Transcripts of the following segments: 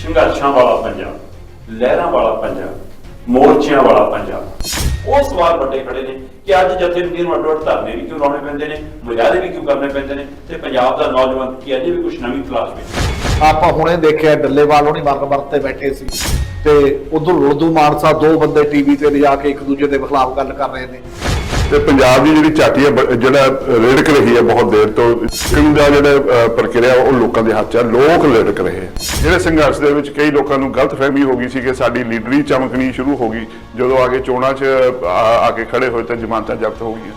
संघर्षां वाला पंजाब, लहरां वाला पंजाब, मोर्चियां वाला पंजाब, वो सवाल बड़े खड़े ने कि अज जथेबंदियां नूं अड्डो अड्ड धरने भी क्यों लाने पैंदे ने, मुजाहरे भी क्यों करने पैंदे ने, ते पंजाब दा नौजवान की अजे भी कुछ नवीं तलाश में। ਆਪਾਂ ਹੁਣੇ ਦੇਖਿਆ ਡੱਲੇਵਾਲ ਹੋਣੀ ਮਰਨ ਤੇ ਬੈਠੇ ਸੀ ਤੇ ਉਧਰ ਉਰਦੂ ਮਾਨਸਾ ਦੋ ਬੰਦੇ ਟੀਵੀ ਤੇ ਲਿਜਾ ਕੇ ਇੱਕ ਦੂਜੇ ਦੇ ਖਿਲਾਫ ਗੱਲ ਕਰ ਰਹੇ ਨੇ ਤੇ ਪੰਜਾਬ ਦੀ ਜਿਹੜੀ ਝਾਟੀ ਹੈ ਜਿਹੜਾ ਰੇੜਕ ਰਹੀ ਹੈ ਬਹੁਤ ਦੇਰ ਤੋਂ ਸਿੱਖਣ ਦਾ ਜਿਹੜਾ ਪ੍ਰਕਿਰਿਆ ਉਹ ਲੋਕਾਂ ਦੇ ਹੱਥ 'ਚ ਹੈ। ਲੋਕ ਰੇੜਕ ਰਹੇ ਜਿਹੜੇ ਸੰਘਰਸ਼ ਦੇ ਵਿੱਚ ਕਈ ਲੋਕਾਂ ਨੂੰ ਗਲਤਫਹਿਮੀ ਹੋ ਗਈ ਸੀ ਕਿ ਸਾਡੀ ਲੀਡਰੀ ਚਮਕਣੀ ਸ਼ੁਰੂ ਹੋ ਗਈ ਜਦੋਂ ਆ ਕੇ ਚੋਣਾਂ 'ਚ ਆ ਕੇ ਖੜੇ ਹੋਏ ਤਾਂ ਜ਼ਮਾਨਤਾਂ ਜ਼ਬਤ ਹੋ ਗਈਆਂ।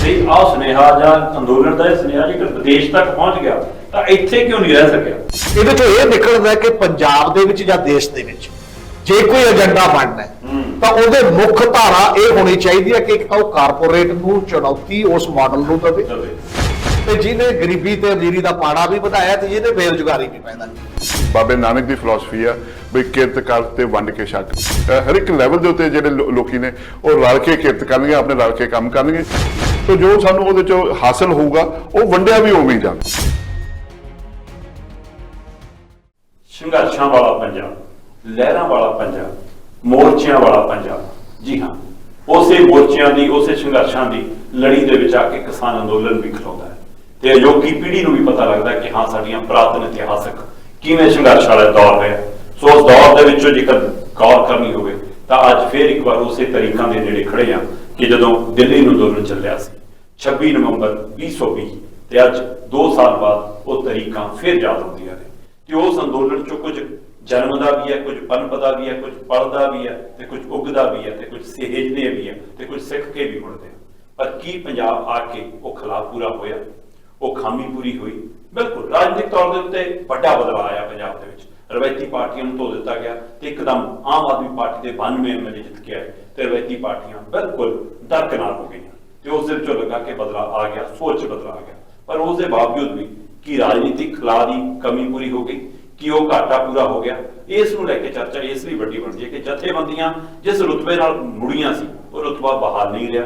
ਤੇ ਆਹ ਸੁਨੇਹਾ ਜਾਂ ਅੰਦੋਲਨ ਦਾ ਇਹ ਸੁਨੇਹਾ ਜੇਕਰ ਵਿਦੇਸ਼ ਤੱਕ ਪਹੁੰਚ ਗਿਆ ਤਾਂ ਇੱਥੇ ਕਿਉਂ ਨਹੀਂ ਰਹਿ ਸਕਿਆ। ਇਹਦੇ ਤੋਂ ਇਹ ਨਿਕਲਦਾ ਕਿ ਪੰਜਾਬ ਦੇ ਵਿੱਚ ਜਾਂ ਦੇਸ਼ ਦੇ ਵਿੱਚ ਜੇ ਕੋਈ ਏਜੰਡਾ ਬਣਨਾ ਹੈ ਤਾਂ ਉਹਦੇ ਮੁੱਖ ਧਾਰਾ ਇਹ ਹੋਣੀ ਚਾਹੀਦੀ ਹੈ ਕਿ ਇੱਕ ਤਾਂ ਉਹ ਕਾਰਪੋਰੇਟ ਨੂੰ ਚੁਣੌਤੀ ਉਸ ਮਾਡਲ ਨੂੰ ਦੇਵੇ ਤੇ ਜਿਹਨੇ ਗਰੀਬੀ ਤੇ ਅਮੀਰੀ ਦਾ ਪਾੜਾ ਵੀ ਵਧਾਇਆ ਤੇ ਜਿਹਨੇ ਬੇਰੁਜ਼ਗਾਰੀ ਵੀ ਪੈਦਾ ਕੀਤੀ। ਬਾਬੇ ਨਾਨਕ ਦੀ ਫਿਲਾਸਫੀ ਆ ਵੀ ਕਿਰਤ ਕਰ ਤੇ ਵੰਡ ਕੇ ਛੱਕ। ਹਰ ਇੱਕ ਲੈਵਲ ਦੇ ਉੱਤੇ ਜਿਹੜੇ ਲੋਕੀ ਨੇ ਉਹ ਰਲ ਕੇ ਕਿਰਤ ਕਰਨਗੇ, ਆਪਣੇ ਰਲ ਕੇ ਕੰਮ ਕਰਨਗੇ ਤੇ ਜੋ ਸਾਨੂੰ ਉਹਦੇ ਚੋਂ ਹਾਸਲ ਹੋਊਗਾ ਉਹ ਵੰਡਿਆ ਵੀ ਉਵੇਂ ਹੀ ਜਾਵੇ। संघर्षां वाला पंजाब, लहरां वाला पंजाब, मोर्चियां वाला पंजाब। जी हाँ, उसे मोर्चियां दी उसे संघर्षां दी लड़ी दे विच आके किसान अंदोलन भी खलोंदा है ते अजोकी पीढ़ी नूं भी पता लगदा कि हाँ साडीआं पुरातन इतिहासक किवें संघर्ष वाला दौर रहा। सो उस दौर दे विचों जेकर गौर करनी होवे तां अज फिर एक बार उसे तरीकां दे नेड़े खड़े आ कि जदों दिल्ली नूं अंदोलन चलिया सी 26 नवंबर 2020 ते अज 2 साल बाद वो तरीकां फिर याद आउंदियां ने कि उस अंदोलन चो कुछ जन्मदा भी है, कुछ पनपदा भी है, कुछ पलदा भी है, ते कुछ उगदा भी है, ते कुछ सहेजदे भी है, ते कुछ सिख के भी मुड़दे। पर की पंजाब आके वो खिलाफ पूरा होया, वो खामी पूरी हुई? बिल्कुल राजनीतिक तौर के उत्ते बड़ा बदलाव आया पंजाब दे विच। रवायती पार्टियां नूं धो दिता गया ते एकदम आम आदमी पार्टी के 92 MLA जित के आए ते रवायती पार्टियां बिल्कुल दरकिनार हो गई ते उस दे विचों लगा के बदलाव आ गया, सोच बदला आ गया। पर उस दे बावजूद भी कि राजनीतिक खिला की कमी पूरी हो गई, कि वो घाटा पूरा हो गया। इस नूं लैके चर्चा इसलिए वड्डी बनदी है कि जथेबंदियां जिस रुतबे नाल मुड़ियां सी वो रुतबा बहाल नहीं रहा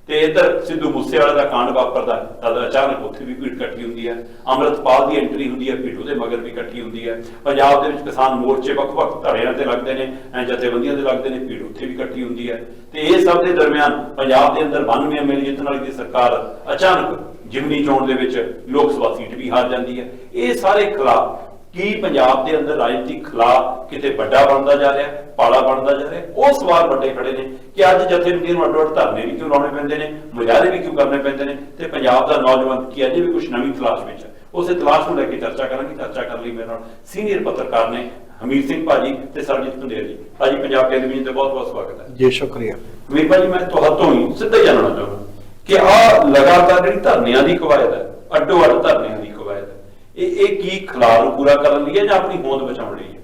ते इधर सिद्धू मूसेवाले दा कांड वापरदा तद अचानक उत्थे भी भीड़ इकट्ठी हुंदी है। अमृतपाल दी एंट्री हुंदी है, भीड़ उहदे मगर भी इकट्ठी हुंदी है। पंजाब दे विच किसान मोर्चे वख-वख धड़ियां ते लगदे ने, जथेबंदियां दे लगदे ने, भीड़ उत्थे भी इकट्ठी हुंदी है। ते इस सब दे दरमियान पंजाब दे अंदर 92 MLA जितण वाली दी सरकार अचानक जिमनी चोण दे विच लोक सभा सीट भी हार जाती है। ये सारे खिलाफ की पंजाब के अंदर राजनीतिक खिलाफ किते बड़ा बनता जा रहा है, पाला बनता जा रहा है। वो सवाल बड़े खड़े ने कि अज जथेबंदियां नूं अड्डो अड्ड धरने भी क्यों लाने पैंदे ने, मुजाहरे भी क्यों करने पैंदे ने, ते पंजाब दा नौजवान की अजे भी कुछ नवीं तलाश विच है। उस तलाश नूं लैके चर्चा करांगे। चर्चा करने लई मेरे नाल सीनियर पत्रकार ने हमीर सिंह भाजी ते सरजीत पंडेर जी। भाजी पंजाब टेलीविजन ते बहुत बहुत स्वागत है जी। शुक्रिया हमीर भाजी। मैं तुहाडों ही सीधा जानना चाहुंदा कि आ लगातार जिहड़ी धरनियां दी कवायद है, अड्डो अड्ड धरनियां दी कवायद है, ਇਹ ਕੀ ਖਿਲਾਰ ਨੂੰ ਪੂਰਾ ਕਰਨ ਲਈ ਹੈ ਜਾਂ ਆਪਣੀ ਹੋਂਦ ਬਚਾਉਣ ਲਈ ਹੈ?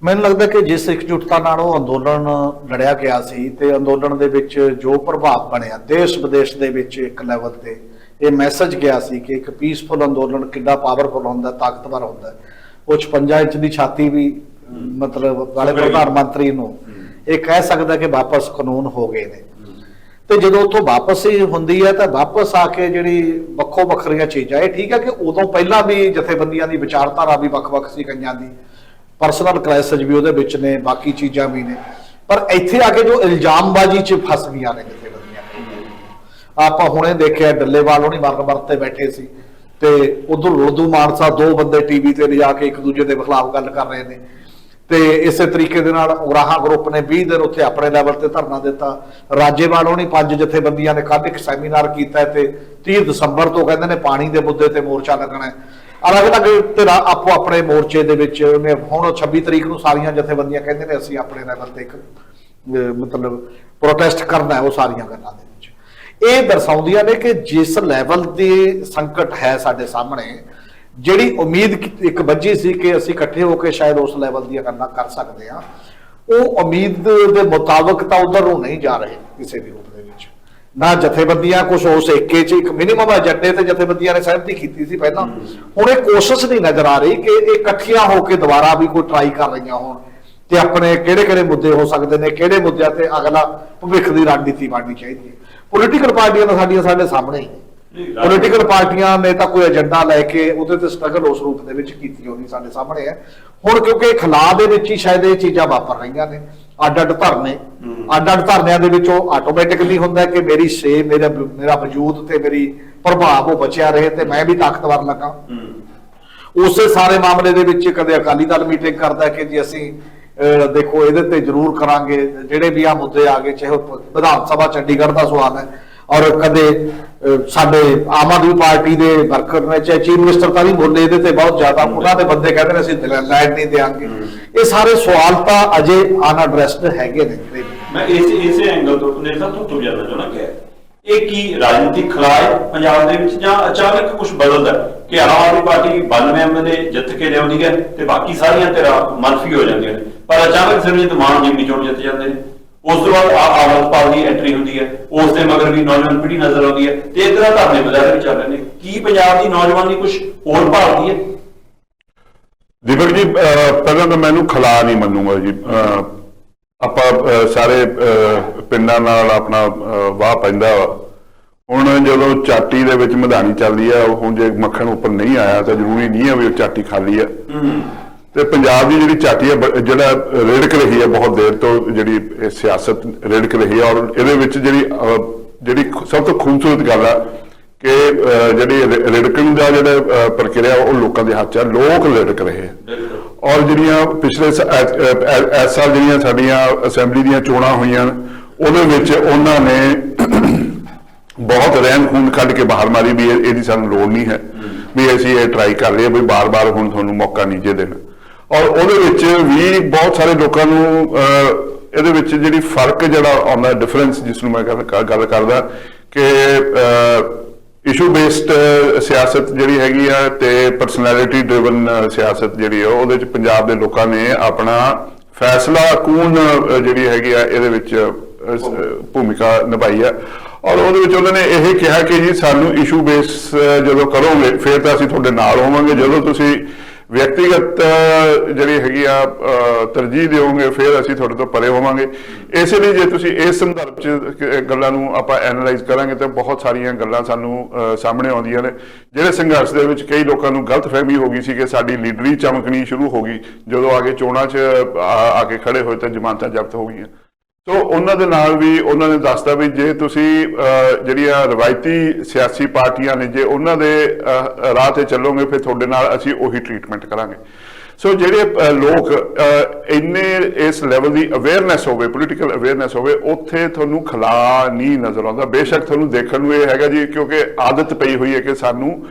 ਮੈਨੂੰ ਲੱਗਦਾ ਕਿ ਜਿਸ ਇਕਜੁੱਟਤਾ ਨਾਲ ਉਹ ਅੰਦੋਲਨ ਲੜਿਆ ਗਿਆ ਸੀ ਤੇ ਅੰਦੋਲਨ ਦੇ ਵਿੱਚ ਜੋ ਪ੍ਰਭਾਵ ਬਣਿਆ ਦੇਸ਼ ਵਿਦੇਸ਼ ਦੇ ਵਿੱਚ ਇੱਕ ਲੈਵਲ ਤੇ ਇਹ ਮੈਸੇਜ ਗਿਆ ਸੀ ਕਿ ਇੱਕ ਪੀਸਫੁਲ ਅੰਦੋਲਨ ਕਿੰਨਾ ਪਾਵਰਫੁਲ ਹੁੰਦਾ, ਤਾਕਤਵਰ ਹੁੰਦਾ। ਉਹ 56 ਇੰਚ ਦੀ ਛਾਤੀ ਵੀ ਮਤਲਬ ਵਾਲੇ ਪ੍ਰਧਾਨ ਮੰਤਰੀ ਨੂੰ ਇਹ ਕਹਿ ਸਕਦਾ ਕਿ ਵਾਪਸ ਕਾਨੂੰਨ ਹੋ ਗਏ ਨੇ। ਤੇ ਜਦੋਂ ਉੱਥੋਂ ਵਾਪਸ ਹੀ ਹੁੰਦੀ ਹੈ ਤਾਂ ਵਾਪਸ ਆ ਕੇ ਜਿਹੜੀ ਵੱਖੋ ਵੱਖਰੀਆਂ ਚੀਜ਼ਾਂ, ਇਹ ਠੀਕ ਹੈ ਕਿ ਉਦੋਂ ਪਹਿਲਾਂ ਵੀ ਜਥੇਬੰਦੀਆਂ ਦੀ ਵਿਚਾਰਧਾਰਾ ਵੀ ਵੱਖ-ਵੱਖ ਸੀ, ਕਈਆਂ ਦੀ ਪਰਸਨਲ ਕ੍ਰਾਈਸਿਸ ਵੀ ਉਹਦੇ ਵਿੱਚ ਨੇ, ਬਾਕੀ ਚੀਜ਼ਾਂ ਵੀ ਨੇ। ਪਰ ਇੱਥੇ ਆ ਕੇ ਜੋ ਇਲਜ਼ਾਮਬਾਜ਼ੀ 'ਚ ਫਸ ਗਈਆਂ ਨੇ ਜਥੇਬੰਦੀਆਂ। ਆਪਾਂ ਹੁਣੇ ਦੇਖਿਆ ਡੱਲੇਵਾਲ ਹੋਣੀ ਮਰਨ ਤੇ ਬੈਠੇ ਸੀ ਤੇ ਉਧਰ ਉਰਦੂ ਮਾਨਸਾ ਦੋ ਬੰਦੇ ਟੀਵੀ ਤੇ ਲਿਜਾ ਕੇ ਇੱਕ ਦੂਜੇ ਦੇ ਖਿਲਾਫ ਗੱਲ ਕਰ ਰਹੇ ਨੇ ਤੇ ਇਸੇ ਤਰੀਕੇ ਦੇ ਨਾਲ ਉਰਾਹਾ ਗਰੁੱਪ ਨੇ 20 ਦਿਨ ਉੱਥੇ ਆਪਣੇ ਲੈਵਲ ਤੇ ਧਰਨਾ ਦਿੱਤਾ। ਰਾਜੇਵਾਲ ਹੋਣੀ 5 ਜਥੇਬੰਦੀਆਂ ਨੇ ਕੱਲ੍ਹ ਇੱਕ ਸੈਮੀਨਾਰ ਕੀਤਾ ਤੇ 30 ਦਸੰਬਰ ਤੋਂ ਕਹਿੰਦੇ ਨੇ ਪਾਣੀ ਦੇ ਮੁੱਦੇ ਤੇ ਮੋਰਚਾ ਲੱਗਣਾ ਹੈ। ਅਲੱਗ-ਅਲੱਗ ਧਿਰਾਂ ਆਪੋ ਆਪਣੇ ਮੋਰਚੇ ਦੇ ਵਿੱਚ ਹੁਣ 26 ਤਰੀਕ ਨੂੰ ਸਾਰੀਆਂ ਜਥੇਬੰਦੀਆਂ ਕਹਿੰਦੇ ਨੇ ਅਸੀਂ ਆਪਣੇ ਲੈਵਲ ਤੇ ਇੱਕ ਮਤਲਬ ਪ੍ਰੋਟੈਸਟ ਕਰਨਾ ਹੈ। ਉਹ ਸਾਰੀਆਂ ਗੱਲਾਂ ਦੇ ਵਿੱਚ ਇਹ ਦਰਸਾਉਂਦੀਆਂ ਨੇ ਕਿ ਜਿਸ ਲੈਵਲ ਦੀ ਸੰਕਟ ਹੈ ਸਾਡੇ ਸਾਹਮਣੇ, ਜਿਹੜੀ ਉਮੀਦ ਇੱਕ ਵੱਜੀ ਸੀ ਕਿ ਅਸੀਂ ਇਕੱਠੇ ਹੋ ਕੇ ਸ਼ਾਇਦ ਉਸ ਲੈਵਲ ਦੀਆਂ ਗੱਲਾਂ ਕਰ ਸਕਦੇ ਹਾਂ, ਉਹ ਉਮੀਦ ਦੇ ਮੁਤਾਬਕ ਤਾਂ ਉਧਰ ਨੂੰ ਨਹੀਂ ਜਾ ਰਹੇ ਕਿਸੇ ਵੀ ਰੂਪ ਦੇ ਵਿੱਚ। ਨਾ ਜਥੇਬੰਦੀਆਂ ਕੁਝ ਉਸ ਏਕੇ 'ਚ ਇੱਕ ਮਿਨੀਮਮ ਏਜੰਡੇ ਤੇ ਜਥੇਬੰਦੀਆਂ ਨੇ ਸਹਿਮਤੀ ਕੀਤੀ ਸੀ ਪਹਿਲਾਂ। ਹੁਣ ਇਹ ਕੋਸ਼ਿਸ਼ ਨਹੀਂ ਨਜ਼ਰ ਆ ਰਹੀ ਕਿ ਇਹ ਇਕੱਠੀਆਂ ਹੋ ਕੇ ਦੁਬਾਰਾ ਵੀ ਕੋਈ ਟਰਾਈ ਕਰ ਰਹੀਆਂ ਹੋਣ ਤੇ ਆਪਣੇ ਕਿਹੜੇ-ਕਿਹੜੇ ਮੁੱਦੇ ਹੋ ਸਕਦੇ ਨੇ, ਕਿਹੜੇ ਮੁੱਦਿਆਂ ਤੇ ਅਗਲਾ ਭਵਿੱਖ ਦੀ ਰਣਨੀਤੀ ਬਣਨੀ ਚਾਹੀਦੀ ਹੈ। ਪੋਲੀਟੀਕਲ ਪਾਰਟੀਆਂ ਤਾਂ ਸਾਡੀਆਂ ਸਾਡੇ ਸਾਹਮਣੇ ਹੀ ਨੇ। ਪੋਲੀਟੀਕਲ ਪਾਰਟੀਆਂ ਨੇ ਤਾਂ ਕੋਈ ਏਜੰਡਾ ਲੈ ਕੇ ਉਹਦੇ ਤੇ ਸਟਰਗਲ ਉਸ ਰੂਪ ਦੇ ਵਿੱਚ ਕੀਤੀ ਹੋਣੀ ਸਾਡੇ ਸਾਹਮਣੇ ਹੈ। ਹੁਣ ਕਿਉਂਕਿ ਖਲਾ ਦੇ ਵਿੱਚ ਹੀ ਸ਼ਾਇਦ ਇਹ ਚੀਜ਼ਾਂ ਵਾਪਰ ਰਹੀਆਂ ਨੇ, ਅੱਡ-ਅੱਡ ਧਰਨੇ, ਅੱਡ-ਅੱਡ ਧਰਨਿਆਂ ਦੇ ਵਿੱਚ ਉਹ ਆਟੋਮੈਟਿਕਲੀ ਹੁੰਦਾ ਕਿ ਮੇਰੀ ਸੇ ਮੇਰਾ ਵਜੂਦ ਤੇ ਮੇਰੀ ਪ੍ਰਭਾਵ ਉਹ ਬਚਿਆ ਰਹੇ ਤੇ ਮੈਂ ਵੀ ਤਾਕਤਵਰ ਲੱਗਾ। ਉਸੇ ਸਾਰੇ ਮਾਮਲੇ ਦੇ ਵਿੱਚ ਕਦੇ ਅਕਾਲੀ ਦਲ ਮੀਟਿੰਗ ਕਰਦਾ ਕਿ ਜੀ ਅਸੀਂ ਦੇਖੋ ਇਹਦੇ ਤੇ ਜ਼ਰੂਰ ਕਰਾਂਗੇ, ਜਿਹੜੇ ਵੀ ਆ ਮੁੱਦੇ ਆ ਗਏ, ਚਾਹੇ ਵਿਧਾਨ ਸਭਾ ਚੰਡੀਗੜ੍ਹ ਦਾ ਸਵਾਲ ਹੈ, ਔਰ ਕਦੇ ਸਾਡੇ ਆਮ ਆਦਮੀ ਪਾਰਟੀ ਦੇ ਵਰਕਰ ਨੇ, ਚਾਹੇ ਚੀਫ ਮਿਨਿਸਟਰ ਤਾਂ ਨਹੀਂ ਬੋਲੇ ਇਹਦੇ ਤੇ ਬਹੁਤ ਜ਼ਿਆਦਾ, ਉਹਨਾਂ ਦੇ ਬੰਦੇ ਕਹਿੰਦੇ ਨੇ ਅਸੀਂ ਲੈਂਡ ਨਹੀਂ ਦੇਵਾਂਗੇ। ਇਹ ਸਾਰੇ ਸਵਾਲ ਤਾਂ ਅਜੇ ਅਨਐਡਰੈਸਡ ਹੈਗੇ ਨੇ। ਮੈਂ ਇਸੇ ਐਂਗਲ ਤੋਂ ਨੇਤਾ ਤੋਂ ਜਾਣਨਾ ਚਾਹੁੰਦਾ ਕਿ ਇਹ ਕੀ ਰਾਜਨੀਤਿਕ ਖਲਾ ਹੈ ਪੰਜਾਬ ਦੇ ਵਿੱਚ, ਜਾਂ ਅਚਾਨਕ ਕੁਝ ਬਦਲਦਾ ਕਿ ਆਮ ਆਦਮੀ ਪਾਰਟੀ 92 ਐਮਐਲਏ ਜਿੱਤ ਕੇ ਲਿਆਉਂਦੀ ਹੈ ਤੇ ਬਾਕੀ ਸਾਰੀਆਂ ਧਿਰਾਂ ਮੰਨਫੀ ਹੋ ਜਾਂਦੀਆਂ ਨੇ, ਪਰ ਅਚਾਨਕ ਸਿਰਜੀਤ ਮਾਨ ਜਿਮਨੀ ਚੋਣ ਜਿੱਤ ਜਾਂਦੇ ਨੇ, ਉਸ ਤੋਂ ਬਾਅਦ ਅਮਰਪਾਲ ਦੀ ਐਂਟਰੀ ਹੁੰਦੀ ਹੈ, ਉਸ ਦੇ ਮਗਰ ਵੀ ਨੌਜਵਾਨ ਪੀੜ੍ਹੀ ਨਜ਼ਰ ਆਉਂਦੀ ਹੈ ਤੇ ਇਸ ਤਰ੍ਹਾਂ ਧਰਨੇ ਮੁਜ਼ਾਹਰੇ ਵੀ ਚੱਲ ਰਹੇ ਨੇ। ਕੀ ਪੰਜਾਬ ਦੀ ਨੌਜਵਾਨੀ ਕੁਝ ਹੋਰ ਭਾਲਦੀ ਹੈ? ਦੀਪਕ ਜੀ, ਪਹਿਲਾਂ ਤਾਂ ਮੈਨੂੰ ਖਲਾ ਨਹੀਂ ਮੰਨੂਗਾ ਜੀ। ਆਪਾਂ ਸਾਰੇ ਪਿੰਡਾਂ ਨਾਲ ਆਪਣਾ ਵਾਹ ਪੈਂਦਾ ਵਾ। ਹੁਣ ਜਦੋਂ ਚਾਟੀ ਦੇ ਵਿੱਚ ਮਧਾਣੀ ਚੱਲਦੀ ਆ, ਹੁਣ ਜੇ ਮੱਖਣ ਉੱਪਰ ਨਹੀਂ ਆਇਆ ਤਾਂ ਜ਼ਰੂਰੀ ਨਹੀਂ ਹੈ ਵੀ ਉਹ ਚਾਟੀ ਖਾਲੀ ਆ। ਤੇ ਪੰਜਾਬ ਦੀ ਜਿਹੜੀ ਚਾਟੀ ਹੈ, ਜਿਹੜਾ ਰਿੜਕ ਰਹੀ ਹੈ ਬਹੁਤ ਦੇਰ ਤੋਂ, ਜਿਹੜੀ ਇਹ ਸਿਆਸਤ ਰਿੜਕ ਰਹੀ ਹੈ, ਔਰ ਇਹਦੇ ਵਿੱਚ ਜਿਹੜੀ ਸਭ ਤੋਂ ਖੂਬਸੂਰਤ ਗੱਲ ਆ ਕਿ ਜਿਹੜੀ ਰਿੜਕਣ ਦਾ ਜਿਹੜਾ ਪ੍ਰਕਿਰਿਆ ਉਹ ਲੋਕਾਂ ਦੇ ਹੱਥ 'ਚ ਆ, ਲੋਕ ਰਿੜਕ ਰਹੇ ਆ। ਔਰ ਜਿਹੜੀਆਂ ਪਿਛਲੇ ਇਸ ਸਾਲ ਜਿਹੜੀਆਂ ਸਾਡੀਆਂ ਅਸੈਂਬਲੀ ਦੀਆਂ ਚੋਣਾਂ ਹੋਈਆਂ, ਉਹਦੇ ਵਿੱਚ ਉਹਨਾਂ ਨੇ ਬਹੁਤ ਰਹਿਮ ਖੂਨ ਕੱਢ ਕੇ ਬਾਹਰ ਮਾਰੀ ਵੀ ਇਹਦੀ ਸਾਨੂੰ ਲੋੜ ਨਹੀਂ ਹੈ, ਵੀ ਅਸੀਂ ਇਹ ਟਰਾਈ ਕਰ ਰਹੇ ਹਾਂ ਵੀ ਬਾਰ-ਬਾਰ ਹੁਣ ਤੁਹਾਨੂੰ ਮੌਕਾ ਨਹੀਂ ਜੇ ਦੇਣਾ। ਔਰ ਉਹਦੇ ਵਿੱਚ ਵੀ ਬਹੁਤ ਸਾਰੇ ਲੋਕਾਂ ਨੂੰ ਇਹਦੇ ਵਿੱਚ ਜਿਹੜੀ ਫਰਕ ਜਿਹੜਾ ਆਉਂਦਾ, ਡਿਫਰੈਂਸ ਜਿਸ ਨੂੰ ਮੈਂ ਗੱਲ ਕਰਦਾ ਕਿ ਇਸ਼ੂ ਬੇਸਡ ਸਿਆਸਤ ਜਿਹੜੀ ਹੈਗੀ ਆ ਤੇ ਪਰਸਨੈਲਿਟੀ ਡਰਿਵਨ ਸਿਆਸਤ ਜਿਹੜੀ ਆ, ਉਹਦੇ ਵਿੱਚ ਪੰਜਾਬ ਦੇ ਲੋਕਾਂ ਨੇ ਆਪਣਾ ਫੈਸਲਾ ਕੂਨ ਜਿਹੜੀ ਹੈਗੀ ਆ ਇਹਦੇ ਵਿੱਚ ਭੂਮਿਕਾ ਨਿਭਾਈ ਆ। ਔਰ ਉਹਦੇ ਵਿੱਚ ਉਹਨਾਂ ਨੇ ਇਹ ਕਿਹਾ ਕਿ ਜੀ ਸਾਨੂੰ ਇਸ਼ੂ ਬੇਸ ਜਦੋਂ ਕਰੋਗੇ ਫਿਰ ਤਾਂ ਅਸੀਂ ਤੁਹਾਡੇ ਨਾਲ ਹੋਵਾਂਗੇ, ਜਦੋਂ ਤੁਸੀਂ ਵਿਅਕਤੀਗਤ ਜਿਹੜੀ ਹੈਗੀ ਆ ਤਰਜੀਹ ਦਿਓਗੇ ਫਿਰ ਅਸੀਂ ਤੁਹਾਡੇ ਤੋਂ ਪਰੇ ਹੋਵਾਂਗੇ। ਇਸੇ ਲਈ ਜੇ ਤੁਸੀਂ ਇਸ ਸੰਦਰਭ 'ਚ ਗੱਲਾਂ ਨੂੰ ਆਪਾਂ ਐਨਾਲਾਈਜ਼ ਕਰਾਂਗੇ ਤਾਂ ਬਹੁਤ ਸਾਰੀਆਂ ਗੱਲਾਂ ਸਾਨੂੰ ਸਾਹਮਣੇ ਆਉਂਦੀਆਂ ਨੇ। ਜਿਹੜੇ ਸੰਘਰਸ਼ ਦੇ ਵਿੱਚ ਕਈ ਲੋਕਾਂ ਨੂੰ ਗਲਤਫਹਿਮੀ ਹੋ ਗਈ ਸੀ ਕਿ ਸਾਡੀ ਲੀਡਰੀ ਚਮਕਣੀ ਸ਼ੁਰੂ ਹੋ ਗਈ, ਜਦੋਂ ਆ ਕੇ ਚੋਣਾਂ 'ਚ ਆ ਕੇ ਖੜੇ ਹੋਏ ਤਾਂ ਜ਼ਮਾਨਤਾਂ ਜ਼ਬਤ ਹੋ ਗਈਆਂ। ਸੋ ਉਹਨਾਂ ਦੇ ਨਾਲ ਵੀ ਉਹਨਾਂ ਨੇ ਦੱਸਦਾ ਵੀ ਜੇ ਤੁਸੀਂ ਜਿਹੜੀਆਂ ਰਵਾਇਤੀ ਸਿਆਸੀ ਪਾਰਟੀਆਂ ਨੇ ਜੇ ਉਹਨਾਂ ਦੇ ਰਾਹ ਤੇ ਚੱਲੋਗੇ ਫਿਰ ਤੁਹਾਡੇ ਨਾਲ ਅਸੀਂ ਉਹੀ ਟ੍ਰੀਟਮੈਂਟ ਕਰਾਂਗੇ। ਸੋ ਜਿਹੜੇ ਲੋਕ ਇੰਨੇ ਇਸ ਲੈਵਲ ਦੀ ਅਵੇਅਰਨੈਸ ਹੋਵੇ, ਪੋਲੀਟੀਕਲ ਅਵੇਅਰਨੈਸ ਹੋਵੇ, ਉੱਥੇ ਤੁਹਾਨੂੰ ਖਲਾ ਨਹੀਂ ਨਜ਼ਰ ਆਉਂਦਾ। ਬੇਸ਼ੱਕ ਤੁਹਾਨੂੰ ਦੇਖਣ ਨੂੰ ਇਹ ਹੈਗਾ ਜੀ ਕਿਉਂਕਿ ਆਦਤ ਪਈ ਹੋਈ ਹੈ ਕਿ ਸਾਨੂੰ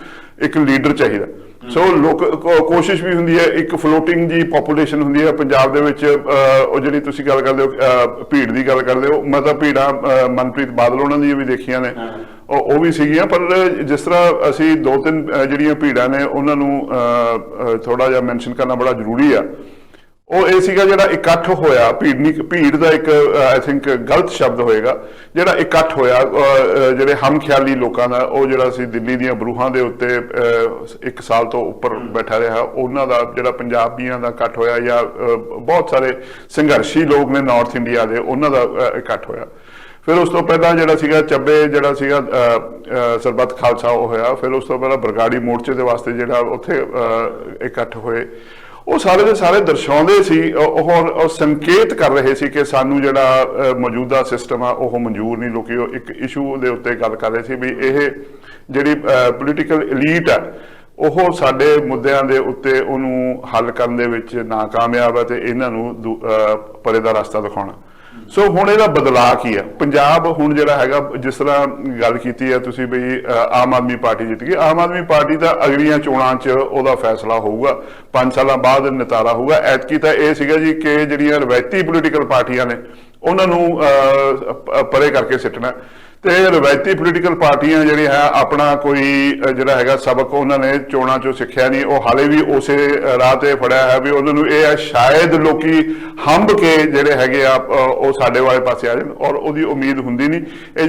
ਇੱਕ ਲੀਡਰ ਚਾਹੀਦਾ। ਸੋ ਲੋਕ ਕੋਸ਼ਿਸ਼ ਵੀ ਹੁੰਦੀ ਹੈ, ਇੱਕ ਫਲੋਟਿੰਗ ਜੀ ਪੋਪੂਲੇਸ਼ਨ ਹੁੰਦੀ ਹੈ ਪੰਜਾਬ ਦੇ ਵਿੱਚ। ਉਹ ਜਿਹੜੀ ਤੁਸੀਂ ਗੱਲ ਕਰਦੇ ਹੋ ਭੀੜ ਦੀ ਗੱਲ ਕਰਦੇ ਹੋ, ਮੈਂ ਤਾਂ ਭੀੜਾਂ ਮਨਪ੍ਰੀਤ ਬਾਦਲ ਉਹਨਾਂ ਦੀਆਂ ਵੀ ਦੇਖੀਆਂ ਨੇ, ਉਹ ਵੀ ਸੀਗੀਆਂ। ਪਰ ਜਿਸ ਤਰ੍ਹਾਂ ਅਸੀਂ 2-3 ਜਿਹੜੀਆਂ ਭੀੜਾਂ ਨੇ ਉਹਨਾਂ ਨੂੰ ਥੋੜਾ ਜਿਹਾ ਮੈਂਸ਼ਨ ਕਰਨਾ ਬੜਾ ਜ਼ਰੂਰੀ ਆ। ਉਹ ਇਹ ਸੀਗਾ ਜਿਹੜਾ ਇਕੱਠ ਹੋਇਆ, ਭੀੜ ਦਾ ਇੱਕ ਆਈ ਥਿੰਕ ਗਲਤ ਸ਼ਬਦ ਹੋਏਗਾ, ਜਿਹੜਾ ਇਕੱਠ ਹੋਇਆ ਜਿਹੜੇ ਹਮਖਿਆਲੀ ਲੋਕਾਂ ਦਾ, ਉਹ ਜਿਹੜਾ ਸੀ ਦਿੱਲੀ ਦੀਆਂ ਬਰੂਹਾਂ ਦੇ ਉੱਤੇ 1 ਸਾਲ ਤੋਂ ਉੱਪਰ ਬੈਠਾ ਰਿਹਾ, ਉਹਨਾਂ ਦਾ ਜਿਹੜਾ ਪੰਜਾਬੀਆਂ ਦਾ ਇਕੱਠ ਹੋਇਆ, ਜਾਂ ਬਹੁਤ ਸਾਰੇ ਸੰਘਰਸ਼ੀ ਲੋਕ ਨੇ ਨਾਰਥ ਇੰਡੀਆ ਦੇ, ਉਹਨਾਂ ਦਾ ਇਕੱਠ ਹੋਇਆ। ਫਿਰ ਉਸ ਤੋਂ ਪਹਿਲਾਂ ਜਿਹੜਾ ਸੀਗਾ ਚੱਬੇ ਜਿਹੜਾ ਸੀਗਾ ਸਰਬੱਤ ਖਾਲਸਾ ਉਹ ਹੋਇਆ। ਫਿਰ ਉਸ ਤੋਂ ਪਹਿਲਾਂ ਬਰਗਾੜੀ ਮੋਰਚੇ ਦੇ ਵਾਸਤੇ ਜਿਹੜਾ ਉੱਥੇ ਇਕੱਠ ਹੋਏ, ਉਹ ਸਾਰੇ ਦੇ ਸਾਰੇ ਦਰਸਾਉਂਦੇ ਸੀ, ਉਹ ਸੰਕੇਤ ਕਰ ਰਹੇ ਸੀ ਕਿ ਸਾਨੂੰ ਜਿਹੜਾ ਮੌਜੂਦਾ ਸਿਸਟਮ ਆ ਉਹ ਮਨਜ਼ੂਰ ਨਹੀਂ। ਲੋਕੀ ਉਹ ਇੱਕ ਇਸ਼ੂ ਦੇ ਉੱਤੇ ਗੱਲ ਕਰ ਰਹੇ ਸੀ ਵੀ ਇਹ ਜਿਹੜੀ ਪੋਲੀਟੀਕਲ ਐਲੀਟ ਆ ਉਹ ਸਾਡੇ ਮੁੱਦਿਆਂ ਦੇ ਉੱਤੇ ਉਹਨੂੰ ਹੱਲ ਕਰਨ ਦੇ ਵਿੱਚ ਨਾਕਾਮਯਾਬ ਹੈ ਤੇ ਇਹਨਾਂ ਨੂੰ ਪਰੇ ਦਾ ਰਸਤਾ ਦਿਖਾਉਣਾ। ਸੋ ਹੁਣ ਇਹਦਾ ਬਦਲਾਅ ਕੀ ਹੈ? ਪੰਜਾਬ ਹੁਣ ਜਿਹੜਾ ਹੈਗਾ, ਜਿਸ ਤਰ੍ਹਾਂ ਗੱਲ ਕੀਤੀ ਹੈ ਤੁਸੀਂ ਬਈ ਆਮ ਆਦਮੀ ਪਾਰਟੀ ਜਿੱਤ ਗਈ, ਆਮ ਆਦਮੀ ਪਾਰਟੀ ਦਾ ਅਗਲੀਆਂ ਚੋਣਾਂ 'ਚ ਉਹਦਾ ਫੈਸਲਾ ਹੋਊਗਾ, 5 ਸਾਲਾਂ ਬਾਅਦ ਨਿਤਾਰਾ ਹੋਊਗਾ। ਐਤਕੀ ਤਾਂ ਇਹ ਸੀਗਾ ਜੀ ਕਿ ਜਿਹੜੀਆਂ ਰਵਾਇਤੀ ਪੋਲੀਟੀਕਲ ਪਾਰਟੀਆਂ ਨੇ ਉਹਨਾਂ ਨੂੰ ਪਰੇ ਕਰਕੇ ਸਿੱਟਣਾ, ਤੇ ਰਵਾਇਤੀ ਪੋਲੀਟੀਕਲ ਪਾਰਟੀਆਂ ਜਿਹੜੀਆਂ ਹੈ ਆਪਣਾ ਕੋਈ ਜਿਹੜਾ ਹੈਗਾ ਸਬਕ ਉਹਨਾਂ ਨੇ ਚੋਣਾਂ 'ਚੋਂ ਸਿੱਖਿਆ ਨਹੀਂ, ਉਹ ਹਾਲੇ ਵੀ ਉਸੇ ਰਾਹ ਤੇ ਫੜਿਆ ਹੈ ਵੀ ਉਹਨਾਂ ਨੂੰ ਇਹ ਹੈ ਸ਼ਾਇਦ ਲੋਕੀ ਹੰਭ ਕੇ ਜਿਹੜੇ ਹੈਗੇ ਆ ਉਹ ਸਾਡੇ ਵਾਲੇ ਪਾਸੇ ਆ ਜਾਣ, ਔਰ ਉਹਦੀ ਉਮੀਦ ਹੁੰਦੀ ਨਹੀਂ। ਇਹ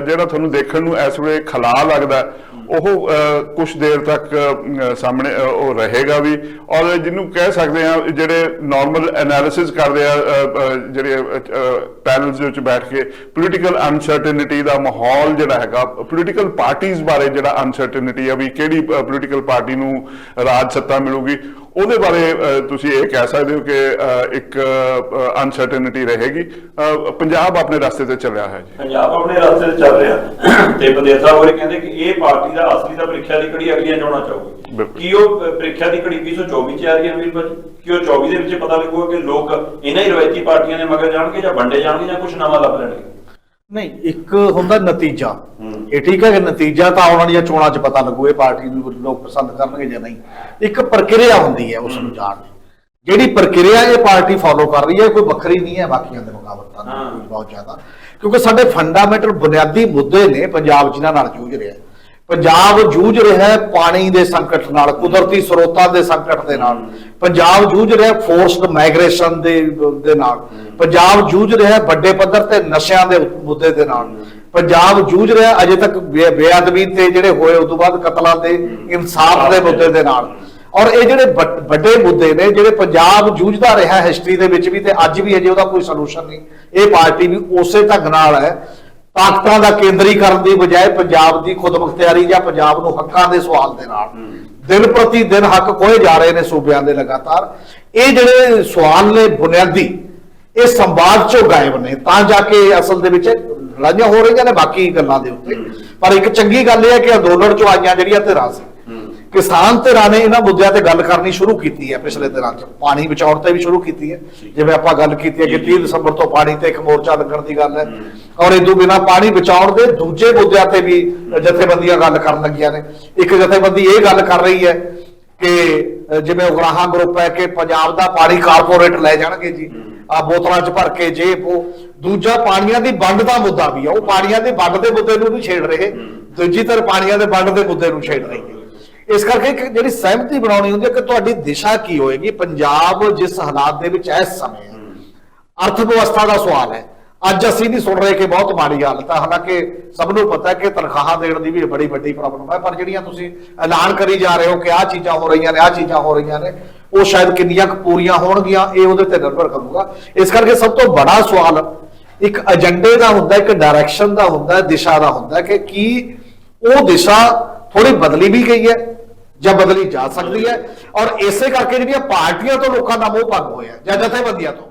ਜਿਹੜਾ ਤੁਹਾਨੂੰ ਦੇਖਣ ਨੂੰ ਇਸ ਵੇਲੇ ਖਲਾ ਲੱਗਦਾ ਉਹ ਕੁਛ ਦੇਰ ਤੱਕ ਸਾਹਮਣੇ ਉਹ ਰਹੇਗਾ ਵੀ। ਔਰ ਜਿਹਨੂੰ ਕਹਿ ਸਕਦੇ ਆ ਜਿਹੜੇ ਨਾਰਮਲ ਐਨਾਲਿਸਿਸ ਕਰਦੇ ਆ ਜਿਹੜੇ ਪੈਨਲਸ ਦੇ ਵਿੱਚ ਬੈਠ ਕੇ, ਪੋਲੀਟੀਕਲ ਅਨਸਰਟਨਿਟੀ ਦਾ ਮਾਹੌਲ ਜਿਹੜਾ ਹੈਗਾ, ਪੋਲੀਟੀਕਲ ਪਾਰਟੀਆਂ ਬਾਰੇ ਜਿਹੜਾ ਅਨਸਰਟਨਿਟੀ ਆ ਵੀ ਕਿਹੜੀ ਪੋਲੀਟੀਕਲ ਪਾਰਟੀ ਨੂੰ ਰਾਜ ਸੱਤਾ ਮਿਲੂਗੀ, ਉਹਦੇ ਬਾਰੇ ਤੁਸੀਂ ਇਹ ਕਹਿ ਸਕਦੇ ਹੋ ਕਿ ਇੱਕ ਅਨਸਰਟਨਟੀ ਰਹੇਗੀ। ਪੰਜਾਬ ਆਪਣੇ ਰਸਤੇ ਤੇ ਚੱਲਿਆ ਹੈ ਜੀ। ਪੰਜਾਬ ਆਪਣੇ ਰਸਤੇ ਤੇ ਚੱਲ ਰਿਹਾ ਤੇ ਬੰਦੇਰ ਸਾਹਿਬ ਹੋਰੇ ਕਹਿੰਦੇ ਕਿ ਇਹ ਪਾਰਟੀ ਦਾ ਅਸਲੀ ਦਾ ਪ੍ਰੀਖਿਆ ਦੀ ਘੜੀ ਅਗਲੀਆਂ ਚੋਣਾਂ ਚਾਹੂਗੀ। ਕੀ ਉਹ ਪ੍ਰੀਖਿਆ ਦੀ ਘੜੀ 2024 ਚ ਆ ਰਹੀ ਹੈ ਵੀਰ ਭਾਜੀ? ਕਿ ਉਹ 24 ਦੇ ਵਿੱਚ ਪਤਾ ਲੱਗੂਗਾ ਕਿ ਲੋਕ ਇਹਨਾਂ ਹੀ ਰਵਾਇਤੀ ਪਾਰਟੀਆਂ ਦੇ ਮਗਰ ਜਾਣਗੇ ਜਾਂ ਵੰਡੇ ਜਾਣਗੇ ਜਾਂ ਕੁਝ ਨਵਾਂ ਲੱਭ ਲੈਣਗੇ? ਨਹੀਂ, ਇੱਕ ਹੁੰਦਾ ਨਤੀਜਾ, ਇਹ ਠੀਕ ਹੈ ਕਿ ਨਤੀਜਾ ਤਾਂ ਆਉਣ ਵਾਲੀਆਂ ਚੋਣਾਂ 'ਚ ਪਤਾ ਲੱਗੂ ਇਹ ਪਾਰਟੀ ਨੂੰ ਲੋਕ ਪਸੰਦ ਕਰਨਗੇ ਜਾਂ ਨਹੀਂ। ਇੱਕ ਪ੍ਰਕਿਰਿਆ ਹੁੰਦੀ ਹੈ ਉਸ ਨੂੰ ਜਾਣ ਦੀ, ਜਿਹੜੀ ਪ੍ਰਕਿਰਿਆ ਇਹ ਪਾਰਟੀ ਫੋਲੋ ਕਰ ਰਹੀ ਹੈ ਕੋਈ ਵੱਖਰੀ ਨਹੀਂ ਹੈ ਬਾਕੀਆਂ ਦੇ ਮੁਕਾਬਲੇ ਨਾਲ ਬਹੁਤ ਜ਼ਿਆਦਾ, ਕਿਉਂਕਿ ਸਾਡੇ ਫੰਡਾਮੈਂਟਲ ਬੁਨਿਆਦੀ ਮੁੱਦੇ ਨੇ ਪੰਜਾਬ ਜਿਨ੍ਹਾਂ ਨਾਲ ਜੂਝ ਰਿਹਾ। ਪੰਜਾਬ ਜੂਝ ਰਿਹਾ ਹੈ ਪਾਣੀ ਦੇ ਸੰਕਟ ਨਾਲ, ਕੁਦਰਤੀ ਸਰੋਤਾਂ ਦੇ ਸੰਕਟ ਦੇ ਨਾਲ। ਪੰਜਾਬ ਜੂਝ ਰਿਹਾ ਫੋਰਸਡ ਮਾਈਗ੍ਰੇਸ਼ਨ ਦੇ ਨਾਲ। ਪੰਜਾਬ ਜੂਝ ਰਿਹਾ ਵੱਡੇ ਪੱਧਰ ਤੇ ਨਸ਼ਿਆਂ ਦੇ ਮੁੱਦੇ ਦੇ ਨਾਲ। ਪੰਜਾਬ ਜੂਝ ਰਿਹਾ ਅਜੇ ਤੱਕ ਬੇਅਦਬੀ ਤੇ ਜਿਹੜੇ ਹੋਏ ਉਸ ਤੋਂ ਬਾਅਦ ਕਤਲਾਂ ਦੇ ਇਨਸਾਫ ਦੇ ਮੁੱਦੇ ਦੇ ਨਾਲ। ਔਰ ਇਹ ਜਿਹੜੇ ਵੱਡੇ ਮੁੱਦੇ ਨੇ ਜਿਹੜੇ ਪੰਜਾਬ ਜੂਝਦਾ ਰਿਹਾ ਹਿਸਟਰੀ ਦੇ ਵਿੱਚ ਵੀ ਤੇ ਅੱਜ ਵੀ ਅਜੇ ਉਹਦਾ ਕੋਈ ਸੋਲੂਸ਼ਨ ਨਹੀਂ। ਇਹ ਪਾਰਟੀ ਵੀ ਉਸੇ ਢੰਗ ਨਾਲ ਹੈ, ਤਾਕਤਾਂ ਦਾ ਕੇਂਦਰੀਕਰਨ ਦੀ ਬਜਾਏ ਪੰਜਾਬ ਦੀ ਖੁਦਮੁਖਤਿਆਰੀ ਜਾਂ ਪੰਜਾਬ ਨੂੰ ਹੱਕਾਂ ਦੇ ਸਵਾਲ ਦੇ ਨਾਲ ਦਿਨ ਪ੍ਰਤੀ ਦਿਨ ਹੱਕ ਖੋਏ ਜਾ ਰਹੇ ਨੇ ਸੂਬਿਆਂ ਦੇ ਲਗਾਤਾਰ। ਇਹ ਜਿਹੜੇ ਸਵਾਲ ਨੇ ਬੁਨਿਆਦੀ, ਇਹ ਸੰਵਾਦ ਚੋਂ ਗਾਇਬ ਨੇ, ਤਾਂ ਜਾ ਕੇ ਅਸਲ ਦੇ ਵਿੱਚ ਲੜਾਈਆਂ ਹੋ ਰਹੀਆਂ ਨੇ ਬਾਕੀ ਗੱਲਾਂ ਦੇ ਉੱਤੇ। ਪਰ ਇੱਕ ਚੰਗੀ ਗੱਲ ਇਹ ਹੈ ਕਿ ਅੰਦੋਲਨ ਚੋਂ ਆਈਆਂ ਜਿਹੜੀਆਂ ਧਿਰਾਂ ਸੀ, ਕਿਸਾਨ ਧਿਰਾਂ ਨੇ ਇਹਨਾਂ ਮੁੱਦਿਆਂ ਤੇ ਗੱਲ ਕਰਨੀ ਸ਼ੁਰੂ ਕੀਤੀ ਹੈ ਪਿਛਲੇ ਦਿਨਾਂ 'ਚ। ਪਾਣੀ ਬਚਾਉਣ ਤੇ ਵੀ ਸ਼ੁਰੂ ਕੀਤੀ ਹੈ, ਜਿਵੇਂ ਆਪਾਂ ਗੱਲ ਕੀਤੀ ਹੈ ਕਿ 30 ਦਸੰਬਰ ਤੋਂ ਪਾਣੀ ਤੇ ਇੱਕ ਮੋਰਚਾ ਲੱਗਣ ਦੀ ਗੱਲ ਹੈ। ਔਰ ਇਹ ਤੋਂ ਬਿਨਾਂ ਪਾਣੀ ਬਚਾਉਣ ਦੇ ਦੂਜੇ ਮੁੱਦਿਆਂ ਤੇ ਵੀ ਜਥੇਬੰਦੀਆਂ ਗੱਲ ਕਰਨ ਲੱਗੀਆਂ ਨੇ। ਇੱਕ ਜਥੇਬੰਦੀ ਇਹ ਗੱਲ ਕਰ ਰਹੀ ਹੈ ਕਿ ਜਿਵੇਂ ਉਗਰਾਹਾਂ ਗਰੁੱਪ ਹੈ ਕਿ ਪੰਜਾਬ ਦਾ ਪਾਣੀ ਕਾਰਪੋਰੇਟ ਲੈ ਜਾਣਗੇ ਜੀ, ਆ ਬੋਤਲਾਂ 'ਚ ਭਰ ਕੇ ਜੇ ਉਹ। ਦੂਜਾ ਪਾਣੀਆਂ ਦੀ ਵੰਡ ਦਾ ਮੁੱਦਾ ਵੀ ਆ, ਉਹ ਪਾਣੀਆਂ ਦੀ ਵੰਡ ਦੇ ਮੁੱਦੇ ਨੂੰ ਨਹੀਂ ਛੇੜ ਰਹੇ, ਦੂਜੀ ਤਰ੍ਹਾਂ ਪਾਣੀਆਂ ਦੇ ਵੰਡ ਦੇ ਮੁੱਦੇ ਨੂੰ ਛੇੜ ਰਹੀ ਹੈ। ਇਸ ਕਰਕੇ ਇੱਕ ਜਿਹੜੀ ਸਹਿਮਤੀ ਬਣਾਉਣੀ ਹੁੰਦੀ ਹੈ ਕਿ ਤੁਹਾਡੀ ਦਿਸ਼ਾ ਕੀ ਹੋਏਗੀ। ਪੰਜਾਬ ਜਿਸ ਹਾਲਾਤ ਦੇ ਵਿੱਚ ਇਸ ਸਮੇਂ ਹੈ, ਅਰਥ ਵਿਵਸਥਾ ਦਾ ਸਵਾਲ ਹੈ। ਅੱਜ ਅਸੀਂ ਨਹੀਂ ਸੁਣ ਰਹੇ ਕਿ ਬਹੁਤ ਮਾੜੀ ਹਾਲਤ ਹੈ, ਹਾਲਾਂਕਿ ਸਭ ਨੂੰ ਪਤਾ ਹੈ ਕਿ ਤਨਖਾਹਾਂ ਦੇਣ ਦੀ ਵੀ ਬੜੀ ਵੱਡੀ ਪ੍ਰੋਬਲਮ ਹੈ। ਪਰ ਜਿਹੜੀਆਂ ਤੁਸੀਂ ਐਲਾਨ ਕਰੀ ਜਾ ਰਹੇ ਹੋ ਕਿ ਆਹ ਚੀਜ਼ਾਂ ਹੋ ਰਹੀਆਂ ਨੇ, ਆਹ ਚੀਜ਼ਾਂ ਹੋ ਰਹੀਆਂ ਨੇ, ਉਹ ਸ਼ਾਇਦ ਕਿੰਨੀਆਂ ਕੁ ਪੂਰੀਆਂ ਹੋਣਗੀਆਂ ਇਹ ਉਹਦੇ ਤੇ ਨਿਰਭਰ ਕਰੂਗਾ। ਇਸ ਕਰਕੇ ਸਭ ਤੋਂ ਬੜਾ ਸਵਾਲ ਇੱਕ ਏਜੰਡੇ ਦਾ ਹੁੰਦਾ, ਇੱਕ ਡਾਇਰੈਕਸ਼ਨ ਦਾ ਹੁੰਦਾ, ਦਿਸ਼ਾ ਦਾ ਹੁੰਦਾ ਕਿ ਕੀ ਉਹ ਦਿਸ਼ਾ ਥੋੜੀ ਬਦਲੀ ਵੀ ਗਈ ਹੈ ਜਾਂ ਬਦਲੀ ਜਾ ਸਕਦੀ ਹੈ। ਔਰ ਇਸੇ ਕਰਕੇ ਜਿਹੜੀਆਂ ਪਾਰਟੀਆਂ ਤੋਂ ਲੋਕਾਂ ਦਾ ਮੋਹ ਭੰਗ ਹੋਇਆ ਜਾਂ ਜਥੇਬੰਦੀਆਂ ਤੋਂ,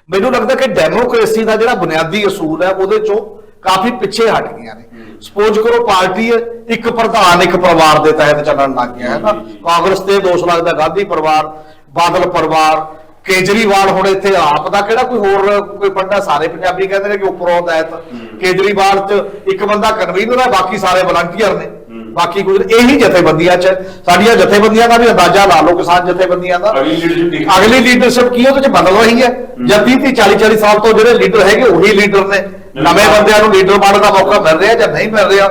ਮੈਨੂੰ ਲੱਗਦਾ ਕਿ ਡੈਮੋਕ੍ਰੇਸੀ ਦਾ ਜਿਹੜਾ ਬੁਨਿਆਦੀ ਅਸੂਲ ਹੈ ਉਹਦੇ ਚੋਂ ਕਾਫੀ ਪਿੱਛੇ ਹਟ ਗਈਆਂ ਨੇ। ਸਪੋਜ਼ ਕਰੋ ਪਾਰਟੀ ਇੱਕ ਪ੍ਰਧਾਨ ਇੱਕ ਪਰਿਵਾਰ ਦੇ ਤਹਿਤ ਚੱਲਣ ਲੱਗ ਗਿਆ ਹੈ ਨਾ। ਕਾਂਗਰਸ ਤੇ ਦੋਸ਼ ਲੱਗਦਾ ਗਾਂਧੀ ਪਰਿਵਾਰ, ਬਾਦਲ ਪਰਿਵਾਰ, ਕੇਜਰੀਵਾਲ ਹੁਣ ਇੱਥੇ ਆਪ ਦਾ ਕਿਹੜਾ ਕੋਈ ਹੋਰ ਕੋਈ ਪੰਡਾ, ਸਾਰੇ ਪੰਜਾਬੀ ਕਹਿੰਦੇ ਨੇ ਕਿ ਉੱਪਰੋਂ ਤਹਿਤ ਕੇਜਰੀਵਾਲ ਚ ਇੱਕ ਬੰਦਾ ਕਨਵੀਨਰ ਹੈ, ਬਾਕੀ ਸਾਰੇ ਵਲੰਟੀਅਰ ਨੇ, ਬਾਕੀ ਕੁਝ ਇਹੀ ਜਥੇਬੰਦੀਆਂ ਚ। ਸਾਡੀਆਂ ਜਥੇਬੰਦੀਆਂ ਦਾ ਵੀ ਅੰਦਾਜ਼ਾ ਲਾ ਲਓ, ਕਿਸਾਨ ਜਥੇਬੰਦੀਆਂ ਦਾ ਅਗਲੀ ਲੀਡਰਸ਼ਿਪ ਕੀ ਉਹਦੇ ਚ ਬਦਲ ਰਹੀ ਹੈ ਜਾਂ 30 40 ਸਾਲ ਤੋਂ ਜਿਹੜੇ ਲੀਡਰ ਹੈਗੇ ਉਹੀ ਲੀਡਰ ਨੇ, ਨਵੇਂ ਬੰਦਿਆਂ ਨੂੰ ਲੀਡਰ ਬਣਨ ਦਾ ਮੌਕਾ ਮਿਲ ਰਿਹਾ ਜਾਂ ਨਹੀਂ ਮਿਲ ਰਿਹਾ।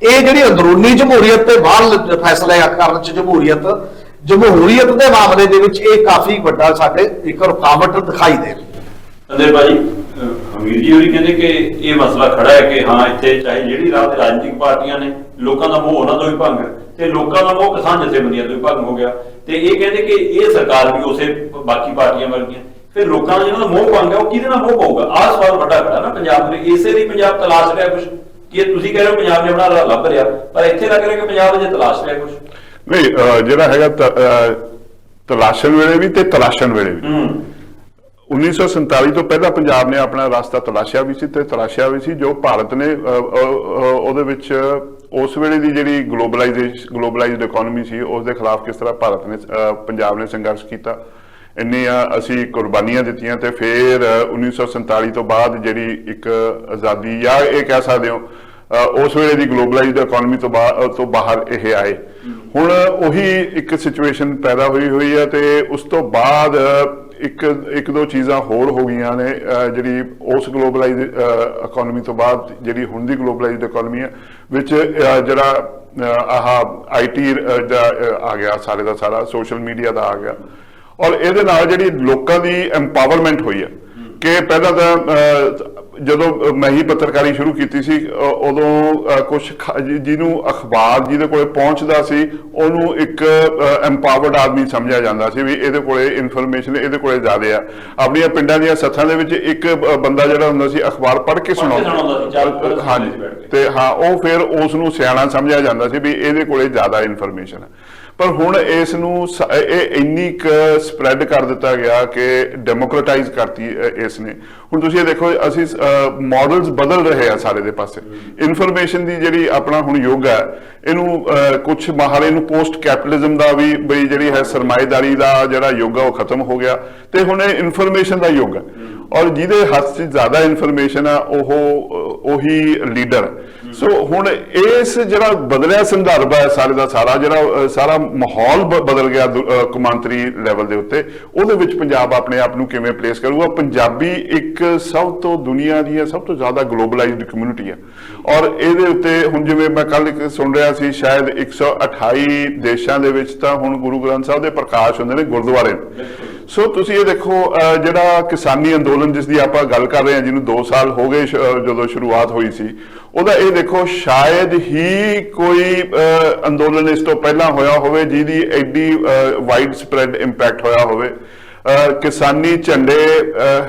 ਇਹ ਜਿਹੜੀ ਅੰਦਰੂਨੀ ਜਮਹੂਰੀਅਤ ਤੇ ਬਾਹਰ ਫੈਸਲੇ ਕਰਨ ਚ ਜਮਹੂਰੀਅਤ ਦੇ ਮਾਮਲੇ ਦੇ ਵਿੱਚ ਇਹ ਕਾਫੀ ਵੱਡਾ ਸਾਡੇ ਇੱਕ ਰੁਕਾਵਟ ਦਿਖਾਈ ਦੇ ਰਹੀ ਹੈ। ਅੰਦਰ ਭਾਜੀ ਹਮੀਰ ਜੀ ਹੋਰੀ ਕਹਿੰਦੇ ਕਿ ਇਹ ਮਸਲਾ ਖੜਾ ਹੈ ਕਿ ਹਾਂ ਇੱਥੇ ਚਾਹੇ ਜਿਹੜੀ ਰਾਜਨੀਤਿਕ ਪਾਰਟੀਆਂ ਨੇ ਲੋਕਾਂ ਦਾ ਮੋਹ ਉਹਨਾਂ ਤੋਂ ਵੀ ਭੰਗ ਤੇ ਲੋਕਾਂ ਦਾ ਮੋਹ ਕਿਸਾਨ ਜਥੇਬੰਦੀਆਂ ਤੋਂ ਵੀ ਭੰਗ ਹੋ ਗਿਆ। ਤੇ ਇਹ ਕਹਿੰਦੇ ਕਿ ਇਹ ਸਰਕਾਰ ਵੀ ਉਸੇ ਬਾਕੀ ਪਾਰਟੀਆਂ ਵਰਗੀਆਂ, ਫਿਰ ਲੋਕਾਂ ਦਾ ਜਿਹਨਾਂ ਦਾ ਮੋਹ ਭੰਗ ਹੈ ਉਹ ਕਿਹਦੇ ਨਾਲ ਮੋਹ ਪਾਊਗਾ? ਆਹ ਸਵਾਲ ਵੱਡਾ ਖੜਾ ਨਾ ਪੰਜਾਬ ਦੇ। ਇਸੇ ਲਈ ਪੰਜਾਬ ਤਲਾਸ਼ ਰਿਹਾ ਕੁਝ, ਕਿ ਤੁਸੀਂ ਕਹਿ ਰਹੇ ਹੋ ਪੰਜਾਬ ਨੇ ਬਣਾ ਲੱਭ ਰਿਹਾ, ਪਰ ਇੱਥੇ ਲੱਗ ਰਿਹਾ ਕਿ ਪੰਜਾਬ ਅਜੇ ਤਲਾਸ਼ ਰਿਹਾ ਕੁਝ ਨਹੀਂ। ਜਿਹੜਾ ਹੈਗਾ ਤਲਾਸ਼ਣ ਵੇਲੇ ਵੀ ਤੇ ਤਲਾਸ਼ਣ ਵੇਲੇ ਵੀ 1947 ਤੋਂ ਪਹਿਲਾਂ ਪੰਜਾਬ ਨੇ ਆਪਣਾ ਰਸਤਾ ਤਲਾਸ਼ਿਆ ਵੀ ਸੀ ਤੇ ਤਲਾਸ਼ਿਆ ਵੀ ਸੀ। ਜੋ ਭਾਰਤ ਨੇ ਉਹਦੇ ਵਿੱਚ ਉਸ ਵੇਲੇ ਦੀ ਜਿਹੜੀ ਗਲੋਬਲਾਈਜ਼ਡ ਇਕਨੋਮੀ ਸੀ ਉਸ ਦੇ ਖਿਲਾਫ ਕਿਸ ਤਰ੍ਹਾਂ ਭਾਰਤ ਨੇ ਪੰਜਾਬ ਨੇ ਸੰਘਰਸ਼ ਕੀਤਾ, ਇੰਨੀਆਂ ਅਸੀਂ ਕੁਰਬਾਨੀਆਂ ਦਿੱਤੀਆਂ ਤੇ ਫਿਰ 1947 ਤੋਂ ਬਾਅਦ ਜਿਹੜੀ ਇੱਕ ਆਜ਼ਾਦੀ ਜਾਂ ਇਹ ਕਹਿ ਸਕਦੇ ਹੋ ਉਸ ਵੇਲੇ ਦੀ ਗਲੋਬਲਾਈਜ਼ਡ ਇਕਨੋਮੀ ਤੋਂ ਬਾਹਰ ਇਹ ਆਏ। ਹੁਣ ਉਹੀ ਇੱਕ ਸਿਚੁਏਸ਼ਨ ਪੈਦਾ ਹੋਈ ਹੈ ਤੇ ਉਸ ਤੋਂ ਬਾਅਦ ਇੱਕ ਦੋ ਚੀਜ਼ਾਂ ਹੋਰ ਹੋ ਗਈਆਂ ਨੇ ਜਿਹੜੀ ਉਸ ਗਲੋਬਲਾਈਜ਼ਡ ਇਕਨੋਮੀ ਤੋਂ ਬਾਅਦ ਜਿਹੜੀ ਹੁਣ ਦੀ ਗਲੋਬਲਾਈਜ਼ਡ ਇਕਨੋਮੀ ਹੈ ਵਿੱਚ ਜਿਹੜਾ ਆਹ IT ਦਾ ਆ ਗਿਆ, ਸਾਰੇ ਦਾ ਸਾਰਾ ਸੋਸ਼ਲ ਮੀਡੀਆ ਦਾ ਆ ਗਿਆ। ਔਰ ਇਹਦੇ ਨਾਲ ਜਿਹੜੀ ਲੋਕਾਂ ਦੀ ਐਮਪਾਵਰਮੈਂਟ ਹੋਈ ਹੈ ਕਿ ਪਹਿਲਾਂ ਤਾਂ ਜਦੋਂ ਮੈਂ ਹੀ ਪੱਤਰਕਾਰੀ ਸ਼ੁਰੂ ਕੀਤੀ ਸੀ ਉਦੋਂ ਕੁਝ ਜਿਹਨੂੰ ਅਖਬਾਰ ਜਿਹਦੇ ਕੋਲੇ ਪਹੁੰਚਦਾ ਸੀ ਉਹਨੂੰ ਇੱਕ ਐਮਪਾਵਰਡ ਆਦਮੀ ਸਮਝਿਆ ਜਾਂਦਾ ਸੀ ਵੀ ਇਹਦੇ ਕੋਲੇ ਇਨਫੋਰਮੇਸ਼ਨ ਇਹਦੇ ਕੋਲੇ ਜ਼ਿਆਦਾ ਆ। ਆਪਣੀਆਂ ਪਿੰਡਾਂ ਦੀਆਂ ਸੱਥਾਂ ਦੇ ਵਿੱਚ ਇੱਕ ਬੰਦਾ ਜਿਹੜਾ ਹੁੰਦਾ ਸੀ ਅਖਬਾਰ ਪੜ੍ਹ ਕੇ ਸੁਣਾਉਂਦਾ, ਹਾਂਜੀ, ਤੇ ਹਾਂ ਉਹ ਫਿਰ ਉਸ ਨੂੰ ਸਿਆਣਾ ਸਮਝਿਆ ਜਾਂਦਾ ਸੀ ਵੀ ਇਹਦੇ ਕੋਲੇ ਜ਼ਿਆਦਾ ਇਨਫੋਰਮੇਸ਼ਨ ਹੈ। ਪਰ ਹੁਣ ਇਸ ਨੂੰ ਇਹ ਇੰਨੀ ਕੁ ਸਪਰੈਡ ਕਰ ਦਿੱਤਾ ਗਿਆ ਕਿ ਡੈਮੋਕ੍ਰੇਟਾਈਜ਼ ਕਰਤੀ ਇਸ ਨੇ। ਹੁਣ ਤੁਸੀਂ ਇਹ ਦੇਖੋ, ਅਸੀਂ ਮਾਡਲਸ ਬਦਲ ਰਹੇ ਆ ਸਾਰੇ ਦੇ ਪਾਸੇ। ਇਨਫੋਰਮੇਸ਼ਨ ਦੀ ਜਿਹੜੀ ਆਪਣਾ ਹੁਣ ਯੁੱਗ ਹੈ, ਇਹਨੂੰ ਕੁਝ ਮਾਹਰ ਇਹਨੂੰ ਪੋਸਟ ਕੈਪੀਟਲਿਜ਼ਮ ਦਾ ਵੀ ਬਈ ਜਿਹੜੀ ਹੈ ਸਰਮਾਏਦਾਰੀ ਦਾ ਜਿਹੜਾ ਯੁੱਗ ਆ ਉਹ ਖਤਮ ਹੋ ਗਿਆ, ਤੇ ਹੁਣ ਇਹ ਇਨਫੋਰਮੇਸ਼ਨ ਦਾ ਯੁੱਗ ਹੈ। ਔਰ ਜਿਹਦੇ ਹੱਥ 'ਚ ਜ਼ਿਆਦਾ ਇਨਫੋਰਮੇਸ਼ਨ ਆ ਉਹੀ ਲੀਡਰ। ਸੋ ਹੁਣ ਇਸ ਜਿਹੜਾ ਬਦਲਿਆ ਸੰਦਰਭ ਹੈ ਸਾਰੇ ਦਾ ਸਾਰਾ, ਜਿਹੜਾ ਸਾਰਾ ਮਾਹੌਲ ਬਦਲ ਗਿਆ ਕੌਮਾਂਤਰੀ ਲੈਵਲ ਦੇ ਉੱਤੇ, ਉਹਦੇ ਵਿੱਚ ਪੰਜਾਬ ਆਪਣੇ ਆਪ ਨੂੰ ਕਿਵੇਂ ਪਲੇਸ ਕਰੂਗਾ। ਪੰਜਾਬੀ ਇੱਕ ਸਭ ਤੋਂ ਦੁਨੀਆ ਦੀ ਸਭ ਤੋਂ ਜ਼ਿਆਦਾ ਗਲੋਬਲਾਈਜ਼ਡ ਕਮਿਊਨਿਟੀ ਹੈ, ਔਰ ਇਹਦੇ ਉੱਤੇ ਹੁਣ ਜਿਵੇਂ ਮੈਂ ਕੱਲ ਸੁਣ ਰਿਹਾ ਸੀ, ਸ਼ਾਇਦ 128 ਦੇਸ਼ਾਂ ਦੇ ਵਿੱਚ ਤਾਂ ਹੁਣ ਗੁਰੂ ਗ੍ਰੰਥ ਸਾਹਿਬ ਦੇ ਪ੍ਰਕਾਸ਼ ਹੁੰਦੇ ਨੇ ਗੁਰਦੁਆਰੇ। ਸੋ ਤੁਸੀਂ ਇਹ ਦੇਖੋ, ਜਿਹੜਾ ਕਿਸਾਨੀ ਅੰਦੋਲਨ ਜਿਸ ਦੀ ਆਪਾਂ ਗੱਲ ਕਰ ਰਹੇ ਹਾਂ, ਜਿਹਨੂੰ 2 ਸਾਲ ਹੋ ਗਏ ਜਦੋਂ ਸ਼ੁਰੂਆਤ ਹੋਈ ਸੀ, ਉਹਦਾ ਇਹ ਦੇਖੋ ਸ਼ਾਇਦ ਹੀ ਕੋਈ ਅੰਦੋਲਨ ਇਸ ਤੋਂ ਪਹਿਲਾਂ ਹੋਇਆ ਹੋਵੇ ਜਿਹਦੀ ਐਡੀ ਵਾਈਡ ਸਪਰੈਡ ਇੰਪੈਕਟ ਹੋਇਆ ਹੋਵੇ। ਕਿਸਾਨੀ ਝੰਡੇ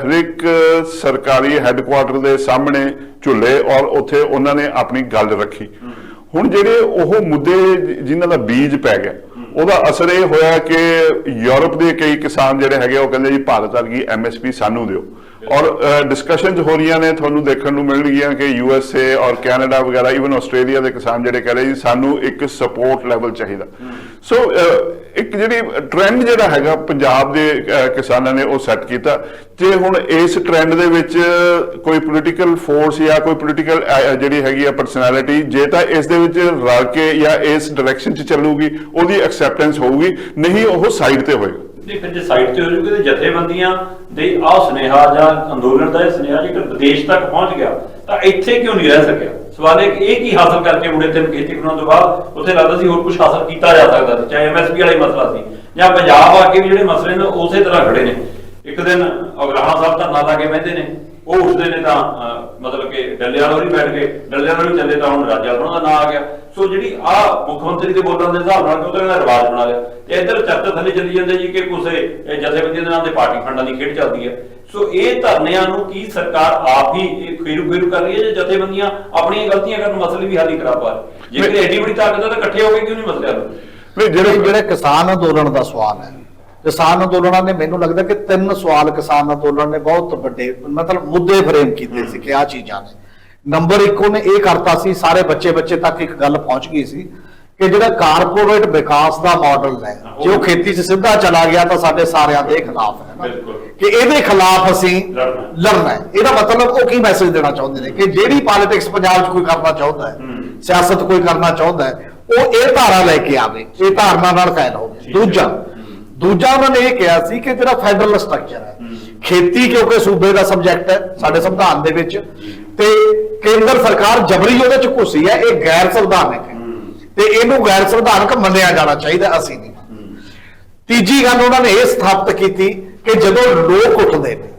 ਹਰ ਇੱਕ ਸਰਕਾਰੀ ਹੈੱਡਕੁਆਟਰ ਦੇ ਸਾਹਮਣੇ ਝੁੱਲੇ, ਔਰ ਉੱਥੇ ਉਹਨਾਂ ਨੇ ਆਪਣੀ ਗੱਲ ਰੱਖੀ। ਹੁਣ ਜਿਹੜੇ ਉਹ ਮੁੱਦੇ ਜਿਨ੍ਹਾਂ ਦਾ ਬੀਜ ਪੈ ਗਿਆ, ਉਹਦਾ ਅਸਰ ਇਹ ਹੋਇਆ ਕਿ ਯੂਰਪ ਦੇ ਕਈ ਕਿਸਾਨ ਜਿਹੜੇ ਹੈਗੇ ਉਹ ਕਹਿੰਦੇ ਜੀ ਭਾਰਤ ਵਰਗੀ MSP ਸਾਨੂੰ ਦਿਓ, ਔਰ ਡਿਸਕਸ਼ਨਸ ਹੋ ਰਹੀਆਂ ਨੇ, ਤੁਹਾਨੂੰ ਦੇਖਣ ਨੂੰ ਮਿਲਣਗੀਆਂ ਕਿ USA ਔਰ ਕੈਨੇਡਾ ਵਗੈਰਾ, ਈਵਨ ਆਸਟ੍ਰੇਲੀਆ ਦੇ ਕਿਸਾਨ ਜਿਹੜੇ ਕਹਿ ਰਹੇ ਜੀ ਸਾਨੂੰ ਇੱਕ ਸਪੋਰਟ ਲੈਵਲ ਚਾਹੀਦਾ। ਸੋ ਇੱਕ ਜਿਹੜੀ ਟ੍ਰੈਂਡ ਜਿਹੜਾ ਹੈਗਾ ਪੰਜਾਬ ਦੇ ਕਿਸਾਨਾਂ ਨੇ ਉਹ ਸੈੱਟ ਕੀਤਾ। ਤੇ ਹੁਣ ਇਸ ਟ੍ਰੈਂਡ ਦੇ ਵਿੱਚ ਕੋਈ ਪੋਲੀਟੀਕਲ ਫੋਰਸ ਜਾਂ ਕੋਈ ਪੋਲੀਟੀਕਲ ਜਿਹੜੀ ਹੈਗੀ ਆ ਪਰਸਨੈਲਿਟੀ, ਜੇ ਤਾਂ ਇਸ ਦੇ ਵਿੱਚ ਰਲ ਕੇ ਜਾਂ ਇਸ ਡਾਇਰੈਕਸ਼ਨ 'ਚ ਚੱਲੂਗੀ ਉਹਦੀ ਐਕਸੈਪਟੈਂਸ ਹੋਊਗੀ, ਨਹੀਂ ਉਹ ਸਾਈਡ ਤੇ ਹੋਏਗਾ। ਨਹੀਂ, ਫਿਰ ਜੇ ਸਾਈਡ ਤੇ ਹੋ ਜੂਗੇ ਤੇ ਜਥੇਬੰਦੀਆਂ ਦੇ ਆਹ ਸੁਨੇਹਾ ਜਾਂ ਅੰਦੋਲਨ ਦਾ ਇਹ ਸੁਨੇਹਾ ਜੇਕਰ ਵਿਦੇਸ਼ ਤੱਕ ਪਹੁੰਚ ਗਿਆ ਤਾਂ ਇੱਥੇ ਕਿਉਂ ਨਹੀਂ ਰਹਿ ਸਕਿਆ? ਸਵਾਲ ਇਹ ਕਿ ਇਹ ਕੀ ਹਾਸਲ ਕਰਕੇ ਮੁੜੇ ਤੇ ਖੇਤੀ ਕਰਨ ਤੋਂ ਬਾਅਦ ਉੱਥੇ ਲੱਗਦਾ ਸੀ ਹੋਰ ਕੁਝ ਹਾਸਲ ਕੀਤਾ ਜਾ ਸਕਦਾ ਸੀ, ਚਾਹੇ MSP ਵਾਲਾ ਹੀ ਮਸਲਾ ਸੀ ਜਾਂ ਪੰਜਾਬ ਆ ਕੇ ਵੀ ਜਿਹੜੇ ਮਸਲੇ ਨੇ ਉਸੇ ਤਰ੍ਹਾਂ ਖੜੇ ਨੇ। ਇੱਕ ਦਿਨ ਅਗਰਾਹਾਂ ਸਾਹਿਬ ਧਰਨਾ ਲਾ ਕੇ ਬਹਿੰਦੇ ਨੇ, ਉਹ ਉੱਠਦੇ ਨੇ ਤਾਂ ਮਤਲਬ ਕਿ ਡੱਲੇ ਵਾਲੋਂ ਹੀ ਬੈਠ ਗਏ, ਡੱਲੇ ਵਾਲੋਂ ਹੀ ਚੱਲੇ ਤਾਂ ਹੁਣ ਰਾਜਾ ਦਾ ਨਾਂ ਆ ਗਿਆ। ਸੋ ਜਿਹੜੀ ਆਹ ਮੁੱਖ ਮੰਤਰੀ ਦੇ ਬੋਲਣ ਦੇ ਹਿਸਾਬ ਨਾਲ ਉਹਦਾ ਰਿਵਾਜ ਬਣਾ ਲਿਆ, ਤੇ ਇੱਧਰ ਚਰਚ ਥੱਲੇ ਚੱਲੀ ਜਾਂਦੇ ਜੀ ਕਿ ਕਿਸੇ ਜਥੇਬੰਦੀਆਂ ਦੇ ਨਾਮ ਤੇ ਪਾਰਟੀ ਫੰਡਾਂ ਦੀ ਖੇਡ ਚੱਲਦੀ ਹੈ। ਸੋ ਇਹ ਧਰਨਿਆਂ ਨੂੰ ਕੀ ਸਰਕਾਰ ਆਪ ਹੀ ਖੇਰੂ ਕਰ ਰਹੀ ਹੈ ਜਾਂ ਜਥੇਬੰਦੀਆਂ ਆਪਣੀਆਂ ਗਲਤੀਆਂ ਕਰਨ ਮਸਲੇ ਵੀ ਹੱਲ ਨਹੀਂ ਕਰਾ ਪਾ ਰਹੀ? ਜੇਕਰ ਐਡੀ ਬੜੀ ਤਾਕਤ ਹੈ ਤਾਂ ਇਕੱਠੇ ਹੋ ਕੇ ਕਿਉਂ ਨਹੀਂ ਮਸਲੇ ਹੱਲ? ਜਿਹੜੇ ਕਿਸਾਨ ਅੰਦੋਲਨ ਦਾ ਸਵਾਲ ਹੈ, ਕਿਸਾਨ ਅੰਦੋਲਨਾਂ ਨੇ, ਮੈਨੂੰ ਲੱਗਦਾ ਕਿ 3 ਸਵਾਲ ਕਿਸਾਨ ਅੰਦੋਲਨ ਨੇ ਬਹੁਤ ਵੱਡੇ ਮਤਲਬ ਮੁੱਦੇ ਫਰੇਮ ਕੀਤੇ ਸੀ ਕਿ ਆਹ ਚੀਜ਼ਾਂ ਨੇ। ਨੰਬਰ 1 ਉਹਨੇ ਇਹ ਕਰਤਾ ਸੀ, ਸਾਰੇ ਬੱਚੇ ਤੱਕ ਇੱਕ ਗੱਲ ਪਹੁੰਚ ਗਈ ਸੀ ਕਿ ਜਿਹੜਾ ਕਾਰਪੋਰੇਟ ਵਿਕਾਸ ਦਾ ਮਾਡਲ ਹੈ, ਜੇ ਉਹ ਖੇਤੀ 'ਚ ਸਿੱਧਾ ਚਲਾ ਗਿਆ ਤਾਂ ਸਾਡੇ ਸਾਰਿਆਂ ਦੇ ਖਿਲਾਫ ਹੈ ਕਿ ਇਹਦੇ ਖਿਲਾਫ ਅਸੀਂ ਲੜਨਾ ਹੈ। ਇਹਦਾ ਮਤਲਬ ਉਹ ਕੀ ਮੈਸੇਜ ਦੇਣਾ ਚਾਹੁੰਦੇ ਨੇ ਕਿ ਜਿਹੜੀ ਪੋਲਿਟਿਕਸ ਪੰਜਾਬ 'ਚ ਕੋਈ ਕਰਨਾ ਚਾਹੁੰਦਾ ਹੈ, ਸਿਆਸਤ ਕੋਈ ਕਰਨਾ ਚਾਹੁੰਦਾ ਹੈ, ਉਹ ਇਹ ਧਾਰਾ ਲੈ ਕੇ ਆਵੇ, ਇਹ ਧਾਰਨਾ ਨਾਲ ਕਾਇਮ ਹੋਵੇ। ਦੂਜਾ ਉਹਨਾਂ ਨੇ ਇਹ ਕਿਹਾ ਸੀ ਕਿ ਜਿਹੜਾ ਫੈਡਰਲ ਸਟਰਕਚਰ ਹੈ, ਖੇਤੀ ਕਿਉਂਕਿ ਸੂਬੇ ਦਾ ਸਬਜੈਕਟ ਹੈ ਸਾਡੇ ਸੰਵਿਧਾਨ ਦੇ ਵਿੱਚ, ਤੇ ਕੇਂਦਰ ਸਰਕਾਰ ਜਬਰੀ ਉਹਦੇ 'ਚ ਘੁਸੀ ਹੈ, ਇਹ ਗੈਰ ਸੰਵਿਧਾਨਕ ਹੈ ਤੇ ਇਹਨੂੰ ਗੈਰ ਸੰਵਿਧਾਨਕ ਮੰਨਿਆ ਜਾਣਾ ਚਾਹੀਦਾ, ਅਸੀਂ ਨਹੀਂ। ਤੀਜੀ ਗੱਲ ਉਹਨਾਂ ਨੇ ਇਹ ਸਥਾਪਿਤ ਕੀਤੀ ਕਿ ਜਦੋਂ ਲੋਕ ਉੱਠਦੇ ਨੇ,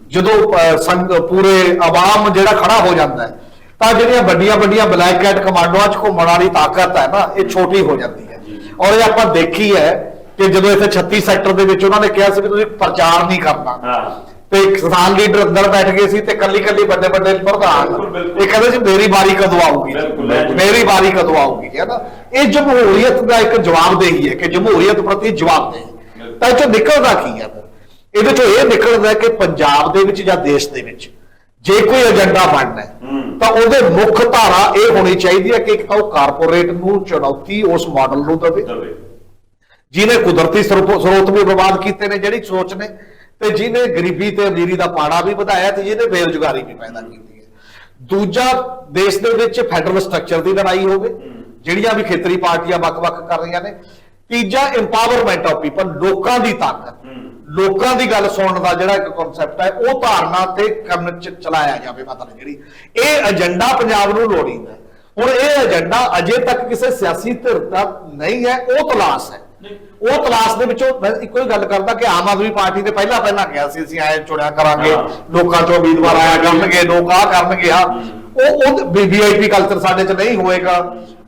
ਜਦੋਂ ਪੂਰੇ ਆਵਾਮ ਜਿਹੜਾ ਖੜਾ ਹੋ ਜਾਂਦਾ ਹੈ, ਤਾਂ ਜਿਹੜੀਆਂ ਵੱਡੀਆਂ ਬਲੈਕ ਕੈਟ ਕਮਾਂਡੋਆਂ 'ਚ ਘੁੰਮਣ ਵਾਲੀ ਤਾਕਤ ਹੈ ਨਾ, ਇਹ ਛੋਟੀ ਹੋ ਜਾਂਦੀ ਹੈ। ਔਰ ਇਹ ਆਪਾਂ ਦੇਖੀ ਹੈ ਕਿ ਜਦੋਂ ਇੱਥੇ 36 ਸੈਕਟਰ ਦੇ ਵਿੱਚ ਉਹਨਾਂ ਨੇ ਕਿਹਾ ਸੀ ਵੀ ਤੁਸੀਂ ਪ੍ਰਚਾਰ ਨਹੀਂ ਕਰਨਾ, ਤੇ ਕਿਸਾਨ ਲੀਡਰ ਅੰਦਰ ਬੈਠ ਗਏ ਸੀ ਤੇ ਕੱਲੀ ਵੱਡੇ ਪ੍ਰਧਾਨ ਇਹ ਕਹਿੰਦੇ ਸੀ ਮੇਰੀ ਵਾਰੀ ਕਦੋਂ ਆਊਗੀ, ਮੇਰੀ ਵਾਰੀ ਕਦੋਂ ਆਊਗੀ, ਹੈ ਨਾ। ਇਹ ਜਮਹੂਰੀਅਤ ਦਾ ਇੱਕ ਜਵਾਬਦੇਹੀ ਹੈ ਕਿ ਜਮਹੂਰੀਅਤ ਪ੍ਰਤੀ ਜਵਾਬਦੇਹੀ। ਤਾਂ ਇਹ ਚੋਂ ਨਿਕਲਦਾ ਕੀ ਹੈ? ਇਹਦੇ ਚੋਂ ਇਹ ਨਿਕਲਦਾ ਕਿ ਪੰਜਾਬ ਦੇ ਵਿੱਚ ਜਾਂ ਦੇਸ਼ ਦੇ ਵਿੱਚ ਜੇ ਕੋਈ ਏਜੰਡਾ ਬਣਨਾ ਹੈ ਤਾਂ ਉਹਦੇ ਮੁੱਖ ਧਾਰਾ ਇਹ ਹੋਣੀ ਚਾਹੀਦੀ ਹੈ ਕਿ ਇੱਕ ਤਾਂ ਉਹ ਕਾਰਪੋਰੇਟ ਨੂੰ ਚੁਣੌਤੀ ਉਸ ਮਾਡਲ ਨੂੰ ਦੇਵੇ ਜਿਹਨੇ ਕੁਦਰਤੀ ਸਰੋਤ ਵੀ ਬਰਬਾਦ ਕੀਤੇ ਨੇ, ਜਿਹੜੀ ਸੋਚ ਨੇ, ਤੇ ਜਿਹਨੇ ਗਰੀਬੀ ਤੇ ਅਮੀਰੀ ਦਾ ਪਾੜਾ ਵੀ ਵਧਾਇਆ ਤੇ ਜਿਹਨੇ ਬੇਰੁਜ਼ਗਾਰੀ ਵੀ ਪੈਦਾ ਕੀਤੀ ਹੈ। ਦੂਜਾ, ਦੇਸ਼ ਦੇ ਵਿੱਚ ਫੈਡਰਲ ਸਟਰਕਚਰ ਦੀ ਲੜਾਈ ਹੋਵੇ, ਜਿਹੜੀਆਂ ਵੀ ਖੇਤਰੀ ਪਾਰਟੀਆਂ ਵੱਖ-ਵੱਖ ਕਰ ਰਹੀਆਂ ਨੇ। ਤੀਜਾ, ਇੰਪਾਵਰਮੈਂਟ ਆਫ ਪੀਪਲ, ਲੋਕਾਂ ਦੀ ਤਾਕਤ, ਲੋਕਾਂ ਦੀ ਗੱਲ ਸੁਣਨ ਦਾ ਜਿਹੜਾ ਇੱਕ ਕਨਸੈਪਟ ਹੈ ਉਹ ਧਾਰਨਾ ਤੇ ਕਰਨ ਚ ਚਲਾਇਆ ਜਾਵੇ। ਮਤਲਬ ਜਿਹੜੀ ਇਹ ਏਜੰਡਾ ਪੰਜਾਬ ਨੂੰ ਲੋੜੀਂਦਾ। ਹੁਣ ਇਹ ਏਜੰਡਾ ਅਜੇ ਤੱਕ ਕਿਸੇ ਸਿਆਸੀ ਧਿਰ ਦਾ ਨਹੀਂ ਹੈ, ਉਹ ਤਲਾਸ਼ ਹੈ। ਉਹ ਤਲਾਸ਼ ਦੇ ਵਿੱਚੋਂ ਮੈਂ ਇੱਕੋ ਹੀ ਗੱਲ ਕਰਦਾ ਕਿ ਆਮ ਆਦਮੀ ਪਾਰਟੀ ਨੇ ਪਹਿਲਾਂ ਕਿਹਾ ਸੀ ਅਸੀਂ ਐ ਚੁਣਿਆ ਕਰਾਂਗੇ, ਲੋਕਾਂ ਚੋਂ ਉਮੀਦਵਾਰ ਆਇਆ ਕਰਨਗੇ, ਲੋਕ ਆਹ ਕਰਨਗੇ, ਉਹ VIP ਕਲਚਰ ਸਾਡੇ ਚ ਨਹੀਂ ਹੋਏਗਾ,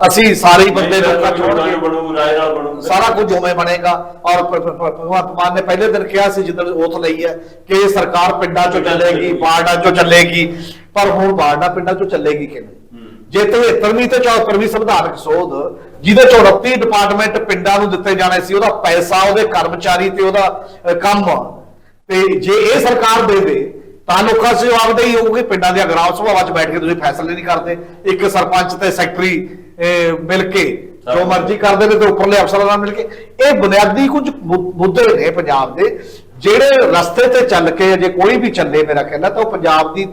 ਅਸੀਂ ਸਾਰੇ ਬੰਦੇ ਲੋਕਾਂ ਚੋਂ ਸਾਰਾ ਕੁਝ ਉਵੇਂ ਬਣੇਗਾ। ਔਰ ਭਗਵੰਤ ਮਾਨ ਨੇ ਪਹਿਲੇ ਦਿਨ ਕਿਹਾ ਸੀ ਜਿੱਦਣ ਓਥ ਲਈ ਹੈ ਕਿ ਇਹ ਸਰਕਾਰ ਪਿੰਡਾਂ ਚੋਂ ਚੱਲੇਗੀ, ਵਾਰਡਾਂ ਚੋਂ ਚੱਲੇਗੀ, ਪਰ ਹੁਣ ਵਾਰਡਾਂ ਪਿੰਡਾਂ ਚੋਂ ਚੱਲੇਗੀ ਕਿਵੇਂ? ਜੇ 73ਵੀਂ ਤੇ 74ਵੀਂ ਸੰਵਿਧਾਨਕ ਸੋਧ ਜਿਹਦੇ 'ਚ 29 ਡਿਪਾਰਟਮੈਂਟ ਪਿੰਡਾਂ ਨੂੰ ਦਿੱਤੇ ਜਾਣੇ ਸੀ, ਉਹਦਾ ਪੈਸਾ, ਉਹਦੇ ਕਰਮਚਾਰੀ ਤੇ ਉਹਦਾ ਕੰਮ, ਤੇ ਜੇ ਇਹ ਸਰਕਾਰ ਦੇ ਦੇ ਤਾਂ ਲੋਕਾਂ ਸੇ ਜਵਾਬਦੇਹੀ ਹੋਊਗੀ। ਪਿੰਡਾਂ ਦੀਆਂ ਗ੍ਰਾਮ ਸਭਾਵਾਂ 'ਚ ਬੈਠ ਕੇ ਤੁਸੀਂ ਫੈਸਲੇ ਨਹੀਂ ਕਰਦੇ, ਇੱਕ ਸਰਪੰਚ ਤੇ ਸੈਕਟਰੀ ਮਿਲ ਕੇ ਜੋ ਮਰਜ਼ੀ ਕਰਦੇ ਨੇ ਤੇ ਉੱਪਰਲੇ ਅਫਸਰਾਂ ਨਾਲ ਮਿਲ ਕੇ। ਇਹ ਬੁਨਿਆਦੀ ਕੁਝ ਮੁੱਦੇ ਨੇ ਪੰਜਾਬ ਦੇ, ਜਿਹੜੇ ਰਸਤੇ ਤੇ ਚੱਲ ਕੇ ਜੇ ਕੋਈ ਵੀ ਚੱਲੇ, ਮੇਰਾ ਕਹਿਣਾ ਤਾਂ ਉਹ ਪੰਜਾਬ ਦੀ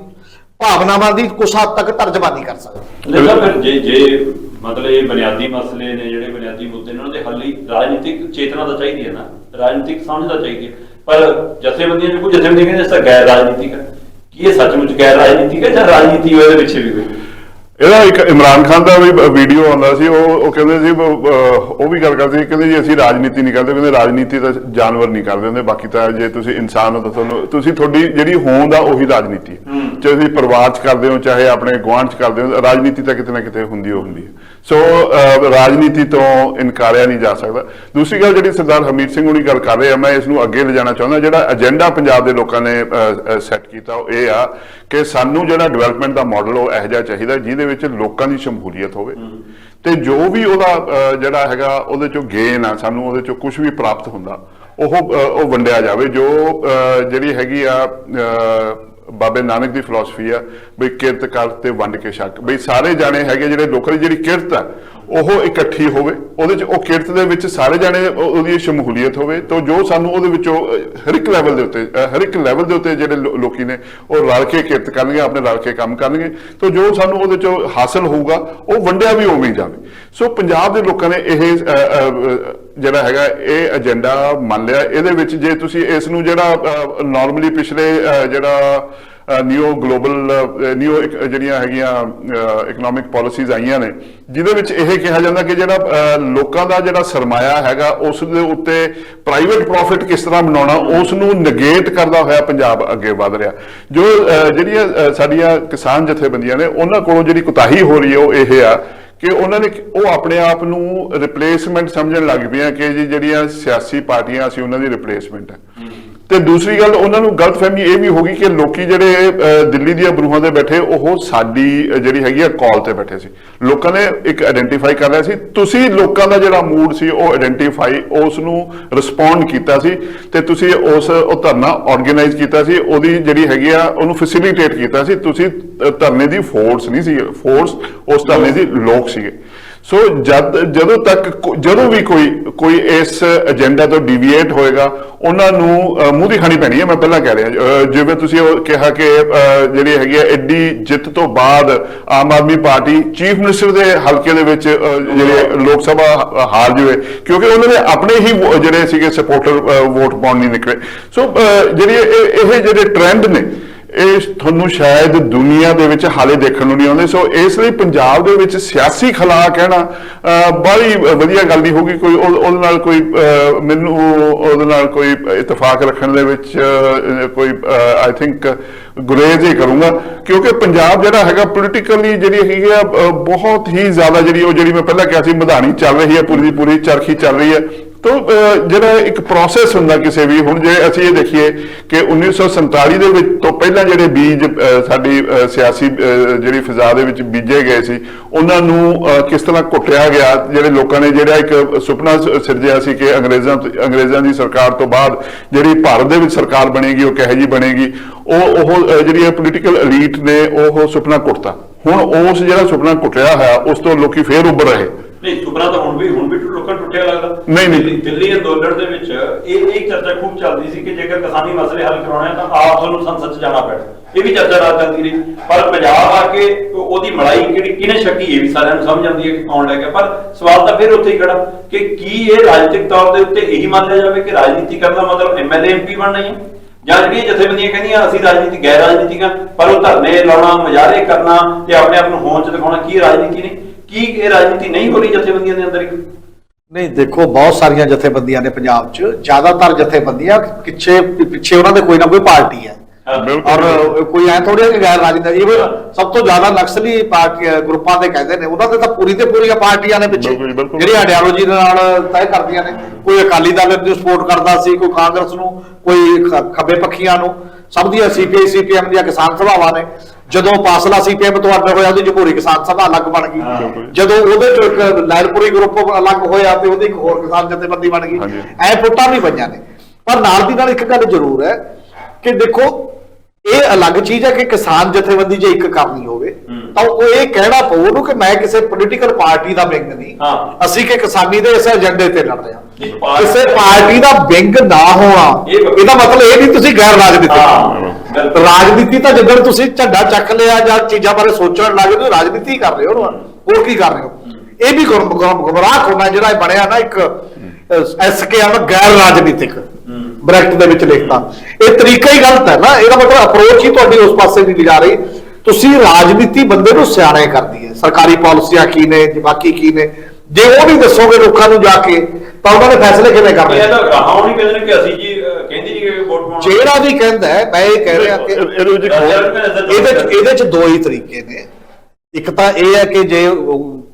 ਭਾਵਨਾਵਾਂ ਦੀ ਕੁਛ ਹੱਦ ਤੱਕ ਤਰਜਮਾਨੀ ਕਰ ਸਕਦਾ। ਲੇਕਿਨ ਫਿਰ ਜੇ ਮਤਲਬ ਇਹ ਬੁਨਿਆਦੀ ਮਸਲੇ ਨੇ, ਜਿਹੜੇ ਬੁਨਿਆਦੀ ਮੁੱਦੇ ਨੇ, ਉਹਨਾਂ ਦੇ ਹੱਲ ਲਈ ਰਾਜਨੀਤਿਕ ਚੇਤਨਾ ਤਾਂ ਚਾਹੀਦੀ ਹੈ ਨਾ, ਰਾਜਨੀਤਿਕ ਸਮਝ ਤਾਂ ਚਾਹੀਦੀ ਹੈ। ਪਰ ਜਥੇਬੰਦੀਆਂ ਨੇ, ਕੁਝ ਜਥੇਬੰਦੀਆਂ ਕਹਿੰਦੇ ਇਸ ਤਾਂ ਗੈਰ ਰਾਜਨੀਤਿਕ ਹੈ। ਕੀ ਇਹ ਸੱਚਮੁੱਚ ਗੈਰ ਰਾਜਨੀਤਿਕ ਹੈ ਜਾਂ ਰਾਜਨੀਤੀ ਉਹਦੇ ਪਿੱਛੇ ਵੀ ਕੋਈ? ਇਹਦਾ ਇੱਕ ਇਮਰਾਨ ਖਾਨ ਦਾ ਵੀ ਵੀਡੀਓ ਆਉਂਦਾ ਸੀ, ਉਹ ਕਹਿੰਦੇ ਸੀ, ਉਹ ਵੀ ਗੱਲ ਕਰਦੇ ਸੀ, ਕਹਿੰਦੇ ਜੀ ਅਸੀਂ ਰਾਜਨੀਤੀ ਨਹੀਂ ਕਰਦੇ, ਕਹਿੰਦੇ ਰਾਜਨੀਤੀ ਤਾਂ ਜਾਨਵਰ ਨਹੀਂ ਕਰਦੇ ਹੁੰਦੇ, ਬਾਕੀ ਤਾਂ ਜੇ ਤੁਸੀਂ ਇਨਸਾਨ ਹੋ ਤਾਂ ਤੁਸੀਂ ਤੁਹਾਡੀ ਜਿਹੜੀ ਹੋਂਦ ਆ ਉਹੀ ਰਾਜਨੀਤੀ ਹੈ। ਚਾਹੇ ਤੁਸੀਂ ਪਰਿਵਾਰ 'ਚ ਕਰਦੇ ਹੋ, ਚਾਹੇ ਆਪਣੇ ਗੁਆਂਢ 'ਚ ਕਰਦੇ ਹੋ, ਰਾਜਨੀਤੀ ਤਾਂ ਕਿਤੇ ਨਾ ਕਿਤੇ ਹੁੰਦੀ ਹੈ। ਸੋ ਰਾਜਨੀਤੀ ਤੋਂ ਇਨਕਾਰਿਆ ਨਹੀਂ ਜਾ ਸਕਦਾ। ਦੂਸਰੀ ਗੱਲ ਜਿਹੜੀ ਸਰਦਾਰ ਹਰਮੀਤ ਸਿੰਘ ਹੁਣੀ ਗੱਲ ਕਰ ਰਹੇ ਆ, ਮੈਂ ਇਸ ਨੂੰ ਅੱਗੇ ਲਿਜਾਣਾ ਚਾਹੁੰਦਾ। ਜਿਹੜਾ ਏਜੰਡਾ ਪੰਜਾਬ ਦੇ ਲੋਕਾਂ ਨੇ ਸੈੱਟ ਕੀਤਾ ਉਹ ਇਹ ਆ ਕਿ ਸਾਨੂੰ ਜਿਹੜਾ ਡਿਵੈਲਪਮੈਂਟ ਦਾ ਮਾਡਲ ਉਹ ਇਹੋ ਜਿਹਾ ਚਾਹੀਦਾ ਜਿਹਦੇ ਵਿੱਚ ਲੋਕਾਂ ਦੀ ਸ਼ਮੂਲੀਅਤ ਹੋਵੇ, ਤੇ ਜੋ ਵੀ ਉਹਦਾ ਜਿਹੜਾ ਹੈਗਾ ਉਹਦੇ ਚੋਂ ਗੇਨ ਆ, ਸਾਨੂੰ ਉਹਦੇ ਚੋਂ ਕੁਝ ਵੀ ਪ੍ਰਾਪਤ ਹੁੰਦਾ ਉਹ ਵੰਡਿਆ ਜਾਵੇ। ਜੋ ਜਿਹੜੀ ਹੈਗੀ ਆ ਬਾਬੇ ਨਾਨਕ ਦੀ ਫਿਲਾਸਫੀ ਆ ਬਈ ਕਿਰਤ ਕਰ ਤੇ ਵੰਡ ਕੇ ਛਕ, ਬਈ ਸਾਰੇ ਜਾਣੇ ਹੈਗੇ ਜਿਹੜੇ ਲੋਕਾਂ ਦੀ ਜਿਹੜੀ ਕਿਰਤ ਆ ਉਹ ਇਕੱਠੀ ਹੋਵੇ, ਉਹਦੇ ਚ ਉਹ ਕਿਰਤ ਦੇ ਵਿੱਚ ਸਾਰੇ ਜਾਣੇ ਉਹਦੀ ਸ਼ਮੂਲੀਅਤ ਹੋਵੇ, ਤਾਂ ਜੋ ਸਾਨੂੰ ਉਹਦੇ ਵਿੱਚੋਂ ਹਰ ਇੱਕ ਲੈਵਲ ਦੇ ਉੱਤੇ ਜਿਹੜੇ ਲੋਕੀ ਨੇ ਉਹ ਰਲ ਕੇ ਕਿਰਤ ਕਰਨਗੇ, ਆਪਣੇ ਰਲ ਕੇ ਕੰਮ ਕਰਨਗੇ, ਤਾਂ ਜੋ ਸਾਨੂੰ ਉਹਦੇ ਚੋਂ ਹਾਸਲ ਹੋਊਗਾ ਉਹ ਵੰਡਿਆ ਵੀ ਉਵੇਂ ਹੀ ਜਾਵੇ। ਸੋ ਪੰਜਾਬ ਦੇ ਲੋਕਾਂ ਨੇ ਇਹ ਜਿਹੜਾ ਹੈਗਾ ਇਹ ਏਜੰਡਾ ਮੰਨ ਲਿਆ। ਇਹਦੇ ਵਿੱਚ ਜੇ ਤੁਸੀਂ ਇਸ ਨੂੰ ਜਿਹੜਾ ਨਾਰਮਲੀ ਪਿਛਲੇ ਜਿਹੜਾ ਨਿਊ ਜਿਹੜੀਆਂ ਹੈਗੀਆਂ ਇਕਨੋਮਿਕ ਪਾਲਿਸੀਜ਼ ਆਈਆਂ ਨੇ, ਜਿਹਦੇ ਵਿੱਚ ਇਹ ਕਿਹਾ ਜਾਂਦਾ ਕਿ ਜਿਹੜਾ ਲੋਕਾਂ ਦਾ ਜਿਹੜਾ ਸਰਮਾਇਆ ਹੈਗਾ ਉਸ ਦੇ ਉੱਤੇ ਪ੍ਰਾਈਵੇਟ ਪ੍ਰੋਫਿਟ ਕਿਸ ਤਰ੍ਹਾਂ ਬਣਾਉਣਾ, ਉਸ ਨੂੰ ਨਗੇਟ ਕਰਦਾ ਹੋਇਆ ਪੰਜਾਬ ਅੱਗੇ ਵਧ ਰਿਹਾ। ਜੋ ਜਿਹੜੀਆਂ ਸਾਡੀਆਂ ਕਿਸਾਨ ਜਥੇਬੰਦੀਆਂ ਨੇ ਉਹਨਾਂ ਕੋਲੋਂ ਜਿਹੜੀ ਕੁਤਾਹੀ ਹੋ ਰਹੀ ਹੈ ਉਹ ਇਹ ਆ ਕਿ ਉਹਨਾਂ ਨੇ ਉਹ ਆਪਣੇ ਆਪ ਨੂੰ ਰਿਪਲੇਸਮੈਂਟ ਸਮਝਣ ਲੱਗ ਪਈਆਂ ਕਿ ਜੀ ਜਿਹੜੀਆਂ ਸਿਆਸੀ ਪਾਰਟੀਆਂ ਅਸੀਂ ਉਹਨਾਂ ਦੀ ਰਿਪਲੇਸਮੈਂਟ ਹੈ। ਤੇ ਦੂਸਰੀ ਗੱਲ ਉਹਨਾਂ ਨੂੰ ਗਲਤਫਹਿਮੀ ਇਹ ਵੀ ਹੋ ਗਈ ਕਿ ਲੋਕੀ ਜਿਹੜੇ ਦਿੱਲੀ ਦੀਆਂ ਬਰੂਹਾਂ ਤੇ ਬੈਠੇ ਉਹ ਸਾਡੀ ਜਿਹੜੀ ਹੈਗੀ ਆ ਕਾਲ ਤੇ ਬੈਠੇ ਸੀ। ਲੋਕਾਂ ਨੇ ਇੱਕ ਆਇਡੈਂਟੀਫਾਈ ਕਰ ਲਿਆ ਸੀ, ਤੁਸੀਂ ਲੋਕਾਂ ਦਾ ਜਿਹੜਾ ਮੂਡ ਸੀ ਉਹ ਆਇਡੈਂਟੀਫਾਈ, ਉਸ ਨੂੰ ਰਿਸਪੌਂਡ ਕੀਤਾ ਸੀ ਤੇ ਤੁਸੀਂ ਉਹ ਧਰਨਾ ਆਰਗੇਨਾਈਜ਼ ਕੀਤਾ ਸੀ, ਉਹਦੀ ਜਿਹੜੀ ਹੈਗੀ ਆ ਉਹਨੂੰ ਫੈਸਿਲਿਟੇਟ ਕੀਤਾ ਸੀ। ਤੁਸੀਂ ਧਰਨੇ ਦੀ ਫੋਰਸ ਨਹੀਂ ਸੀ, ਫੋਰਸ ਉਸ ਧਰਨੇ ਦੀ ਲੋਕ ਸੀਗੇ। ਸੋ ਜਦੋਂ ਵੀ ਕੋਈ ਇਸ ਏਜੰਡਾ ਤੋਂ ਡਿਵੀਏਟ ਹੋਏਗਾ ਉਹਨਾਂ ਨੂੰ ਮੂੰਹ ਦੀ ਖਾਣੀ ਪੈਣੀ ਹੈ। ਮੈਂ ਪਹਿਲਾਂ ਕਹਿ ਰਿਹਾ, ਜਿਵੇਂ ਤੁਸੀਂ ਉਹ ਕਿਹਾ ਕਿ ਜਿਹੜੀ ਹੈਗੀ ਆ ਐਡੀ ਜਿੱਤ ਤੋਂ ਬਾਅਦ Aam Aadmi party chief minister ਦੇ ਹਲਕੇ ਦੇ ਵਿੱਚ ਜਿਹੜੇ ਲੋਕ ਸਭਾ ਹਾਰ ਜਾਵੇ ਕਿਉਂਕਿ ਉਹਨਾਂ ਨੇ ਆਪਣੇ ਹੀ ਜਿਹੜੇ ਸੀਗੇ ਸਪੋਰਟਰ ਵੋਟ ਪਾਉਣ ਨਹੀਂ ਨਿਕਲੇ। ਸੋ ਜਿਹੜੀ ਇਹ ਜਿਹੜੇ ਟ੍ਰੈਂਡ ਨੇ ਇਹ ਤੁਹਾਨੂੰ ਸ਼ਾਇਦ ਦੁਨੀਆ ਦੇ ਵਿੱਚ ਹਾਲੇ ਦੇਖਣ ਨੂੰ ਨਹੀਂ ਆਉਂਦੇ। ਸੋ ਇਸ ਲਈ ਪੰਜਾਬ ਦੇ ਵਿੱਚ ਸਿਆਸੀ ਖਲਾ ਕਹਿਣਾ ਬੜੀ ਵਧੀਆ ਗੱਲ ਨਹੀਂ ਹੋਊਗੀ। ਕੋਈ ਉਹਦੇ ਨਾਲ ਕੋਈ ਮੈਨੂੰ ਉਹਦੇ ਨਾਲ ਕੋਈ ਇਤਫਾਕ ਰੱਖਣ ਦੇ ਵਿੱਚ ਕੋਈ ਆਈ ਥਿੰਕ ਗੁਰੇਜ਼ ਹੀ ਕਰੂੰਗਾ, ਕਿਉਂਕਿ ਪੰਜਾਬ ਜਿਹੜਾ ਹੈਗਾ ਪੋਲੀਟੀਕਲੀ ਜਿਹੜੀ ਹੈਗੀ ਆ ਬਹੁਤ ਹੀ ਜ਼ਿਆਦਾ ਜਿਹੜੀ ਮੈਂ ਪਹਿਲਾਂ ਕਿਹਾ ਸੀ ਮਧਾਣੀ ਚੱਲ ਰਹੀ ਹੈ, ਪੂਰੀ ਦੀ ਪੂਰੀ ਚਰਖੀ ਚੱਲ ਰਹੀ ਹੈ। ਤੋ ਜਿਹੜਾ ਇੱਕ ਪ੍ਰੋਸੈਸ ਹੁੰਦਾ ਕਿਸੇ ਵੀ, ਹੁਣ ਜੇ ਅਸੀਂ ਇਹ ਦੇਖੀਏ ਕਿ 1947 ਦੇ ਵਿੱਚ ਤੋਂ ਪਹਿਲਾਂ ਜਿਹੜੇ ਬੀਜ ਸਾਡੀ ਸਿਆਸੀ ਜਿਹੜੀ ਫਿਜ਼ਾ ਦੇ ਵਿੱਚ ਬੀਜੇ ਗਏ ਸੀ ਉਹਨਾਂ ਨੂੰ ਕਿਸ ਤਰ੍ਹਾਂ ਘੁੱਟਿਆ ਗਿਆ। ਜਿਹੜੇ ਲੋਕਾਂ ਨੇ ਜਿਹੜਾ ਇੱਕ ਸੁਪਨਾ ਸਿਰਜਿਆ ਸੀ ਕਿ ਅੰਗਰੇਜ਼ਾਂ ਦੀ ਸਰਕਾਰ ਤੋਂ ਬਾਅਦ ਜਿਹੜੀ ਭਾਰਤ ਦੇ ਵਿੱਚ ਸਰਕਾਰ ਬਣੇਗੀ ਉਹ ਕਿਹੋ ਜਿਹੀ ਬਣੇਗੀ, ਉਹ ਜਿਹੜੀ ਪੋਲੀਟੀਕਲ ਐਲੀਟ ਨੇ ਉਹ ਸੁਪਨਾ ਘੁੱਟਤਾ। ਹੁਣ ਉਸ ਜਿਹੜਾ ਸੁਪਨਾ ਘੁੱਟਿਆ ਹੋਇਆ ਉਸ ਤੋਂ ਲੋਕੀ ਫੇਰ ਉੱਭਰ ਰਹੇ। ਨਹੀਂ, ਸੁਪਨਾ ਤਾਂ ਹੁਣ ਵੀ ਲੋਕਾਂ ਨੂੰ ਟੁੱਟਿਆ ਲੱਗਦਾ। ਨਹੀਂ ਦਿੱਲੀ ਅੰਦੋਲਨ ਦੇ ਵਿੱਚ ਇਹ ਚਰਚਾ ਖੂਬ ਚੱਲਦੀ ਸੀ ਕਿ ਜੇਕਰ ਕਿਸਾਨੀ ਮਸਲੇ ਹੱਲ ਕਰਾਉਣੇ ਤਾਂ ਆਪ ਤੁਹਾਨੂੰ ਸੰਸਦ 'ਚ ਜਾਣਾ ਪੈਣਾ। ਇਹ ਵੀ ਚਰਚਾ ਰਾਤ ਚੱਲਦੀ ਰਹੀ, ਪਰ ਪੰਜਾਬ ਆ ਕੇ ਉਹਦੀ ਮਲਾਈ ਕਿਹਨੇ ਛੱਕੀ ਇਹ ਵੀ ਸਾਰਿਆਂ ਨੂੰ ਸਮਝ ਆਉਂਦੀ ਹੈ ਕਿ ਕੌਣ ਲੈ ਗਿਆ। ਪਰ ਸਵਾਲ ਤਾਂ ਫਿਰ ਉੱਥੇ ਹੀ ਖੜਾ ਕਿ ਕੀ ਇਹ ਰਾਜਨੀਤਿਕ ਤੌਰ ਦੇ ਉੱਤੇ ਇਹੀ ਮੰਨ ਲਿਆ ਜਾਵੇ ਕਿ ਰਾਜਨੀਤੀ ਕਰਨਾ ਮਤਲਬ ਐਮਐਲਏ ਐਮਪੀ ਬਣਨਾ ਹੀ ਹੈ, ਜਾਂ ਜਿਹੜੀਆਂ ਜਥੇਬੰਦੀਆਂ ਕਹਿੰਦੀਆਂ ਅਸੀਂ ਰਾਜਨੀਤੀ ਗੈਰ ਰਾਜਨੀਤਿਕ ਆ ਪਰ ਉਹ ਧਰਨੇ ਲਾਉਣਾ, ਮੁਜ਼ਾਹਰੇ ਕਰਨਾ ਤੇ ਆਪਣੇ ਆਪ ਨੂੰ ਹੋਂਦ 'ਚ ਦਿਖਾਉਣਾ ਕੀ ਰਾਜਨੀਤੀ ਨਹੀਂ? ਕੀ ਇਹ ਰਾਜਨੀਤੀ ਨਹੀਂ ਹੋ ਰਹੀ ਜਥੇਬੰਦੀਆਂ ਦੇ ਅੰਦਰ? ਨਹੀਂ, ਦੇਖੋ ਬਹੁਤ ਸਾਰੀਆਂ ਜਥੇਬੰਦੀਆਂ ਨੇ ਪੰਜਾਬ 'ਚ, ਜ਼ਿਆਦਾਤਰ ਜਥੇਬੰਦੀਆਂ ਪਿੱਛੇ ਉਹਨਾਂ ਦੇ ਕੋਈ ਨਾ ਕੋਈ ਪਾਰਟੀ ਹੈ ਔਰ ਕੋਈ ਐ ਥੋੜੀ ਕਿ ਗੈਰ ਰਾਜਨੀਤਿਕ। ਇਵਨ ਸਭ ਤੋਂ ਜ਼ਿਆਦਾ ਨਕਸਲੀ ਪਾਰਟੀ ਗਰੁੱਪਾਂ ਦੇ ਕਹਿੰਦੇ ਨੇ ਉਹਨਾਂ ਦੇ ਤਾਂ ਪੂਰੀ ਤੇ ਪੂਰੀਆਂ ਪਾਰਟੀਆਂ ਨੇ ਪਿੱਛੇ ਜਿਹੜੀ ਆਈਡੀਓਲੋਜੀ ਦੇ ਨਾਲ ਤੈਅ ਕਰਦੀਆਂ ਨੇ। ਕੋਈ ਅਕਾਲੀ ਦਲ ਨੂੰ ਸਪੋਰਟ ਕਰਦਾ ਸੀ, ਕੋਈ ਕਾਂਗਰਸ ਨੂੰ, ਕੋਈ ਖੱਬੇ ਪੱਖੀਆਂ ਨੂੰ, ਸਭ ਦੀਆਂ CPI CPM ਦੀਆਂ ਕਿਸਾਨ ਸਭਾਵਾਂ ਨੇ। ਜਦੋਂ ਪਾਸਲਾ ਸੀਪੀਐਮ ਤੋਂ ਅੱਡ ਹੋਇਆ ਉਹਦੀ ਜਮਹੂਰੀ ਕਿਸਾਨ ਸਭਾ ਅਲੱਗ ਬਣ ਗਈ, ਜਦੋਂ ਉਹਦੇ ਚੋਂ ਇੱਕ ਲੈਲਪੁਰੀ ਗਰੁੱਪ ਅਲੱਗ ਹੋਇਆ ਤੇ ਉਹਦੀ ਇੱਕ ਹੋਰ ਕਿਸਾਨ ਜਥੇਬੰਦੀ ਬਣ ਗਈ। ਐ ਫੁੱਟਾਂ ਵੀ ਪਈਆਂ ਨੇ। ਪਰ ਨਾਲ ਦੀ ਨਾਲ ਇੱਕ ਗੱਲ ਜ਼ਰੂਰ ਹੈ ਕਿ ਦੇਖੋ ਇਹ ਅਲੱਗ ਚੀਜ਼ ਹੈ ਕਿ ਕਿਸਾਨ ਜਥੇਬੰਦੀ ਜੇ ਇੱਕ ਕਰਨੀ ਹੋਵੇ ਤਾਂ ਉਹ ਇਹ ਕਹਿਣਾ ਪਊ ਉਹਨੂੰ ਕਿ ਮੈਂ ਕਿਸੇ ਪੋਲੀਟੀਕਲ ਪਾਰਟੀ ਦਾ ਵਿੰਗ ਨਹੀਂ, ਅਸੀਂ ਕਿ ਕਿਸਾਨੀ ਦੇ ਇਸ ਏਜੰਡੇ ਤੇ ਲੜ ਰਹੇ ਹਾਂ। ਕਿਸੇ ਪਾਰਟੀ ਦਾ ਵਿੰਗ ਨਾ ਹੋਣਾ ਇਹਦਾ ਮਤਲਬ ਇਹ ਨਹੀਂ ਤੁਸੀਂ ਗੈਰ ਰਾਜਨੀਤਿਕ। ਰਾਜਨੀਤੀ ਤਾਂ ਜਦੋਂ ਤੁਸੀਂ ਝੰਡਾ ਚੱਕ ਲਿਆ ਜਾਂ ਚੀਜ਼ਾਂ ਬਾਰੇ ਸੋਚਣ ਲੱਗ ਗਏ ਰਾਜਨੀਤੀ ਕਰ ਰਹੇ ਹੋ, ਹੋਰ ਕੀ ਕਰ ਰਹੇ ਹੋ। ਇਹ ਵੀ ਗੁੰਮਰਾਹ ਹੋਣਾ ਜਿਹੜਾ ਬਣਿਆ ਨਾ ਇੱਕ SKM ਗੈਰ ਰਾਜਨੀਤਿਕ ਬ੍ਰੈਕਟ ਦੇ ਵਿੱਚ ਲਿਖਤਾ, ਇਹ ਤਰੀਕਾ ਹੀ ਗਲਤ ਹੈ ਨਾ। ਇਹਦਾ ਮਤਲਬ ਅਪਰੋਚ ਹੀ ਤੁਹਾਡੀ ਉਸ ਪਾਸੇ ਨਹੀਂ ਜਾ ਰਹੀ। ਤੁਸੀਂ ਰਾਜਨੀਤੀ ਬੰਦੇ ਨੂੰ ਸਿਆਣੇ ਕਰਦੀ ਹੈ, ਸਰਕਾਰੀ ਪਾਲਿਸੀਆਂ ਕੀ ਨੇ, ਬਾਕੀ ਕੀ ਨੇ, ਜੇ ਉਹ ਨਹੀਂ ਦੱਸੋਗੇ ਲੋਕਾਂ ਨੂੰ ਜਾ ਕੇ ਤਾਂ ਉਹਨਾਂ ਦੇ ਫੈਸਲੇ ਕਿਵੇਂ ਕਰਨੇ। ਇਹ ਤਾਂ ਗਾਹਾਂ ਨਹੀਂ ਕਹਿੰਦੇ ਕਿ ਅਸੀਂ ਜੀ ਕਹਿੰਦੇ ਜੀ ਕਿ ਵੋਟ ਪਾਉਣਾ। ਜਿਹੜਾ ਵੀ ਕਹਿੰਦਾ ਮੈਂ ਇਹ ਕਹਿ ਰਿਹਾ ਕਿ ਇਹਦੇ ਚ ਦੋ ਹੀ ਤਰੀਕੇ ਨੇ। ਇੱਕ ਤਾਂ ਇਹ ਹੈ ਕਿ ਜੇ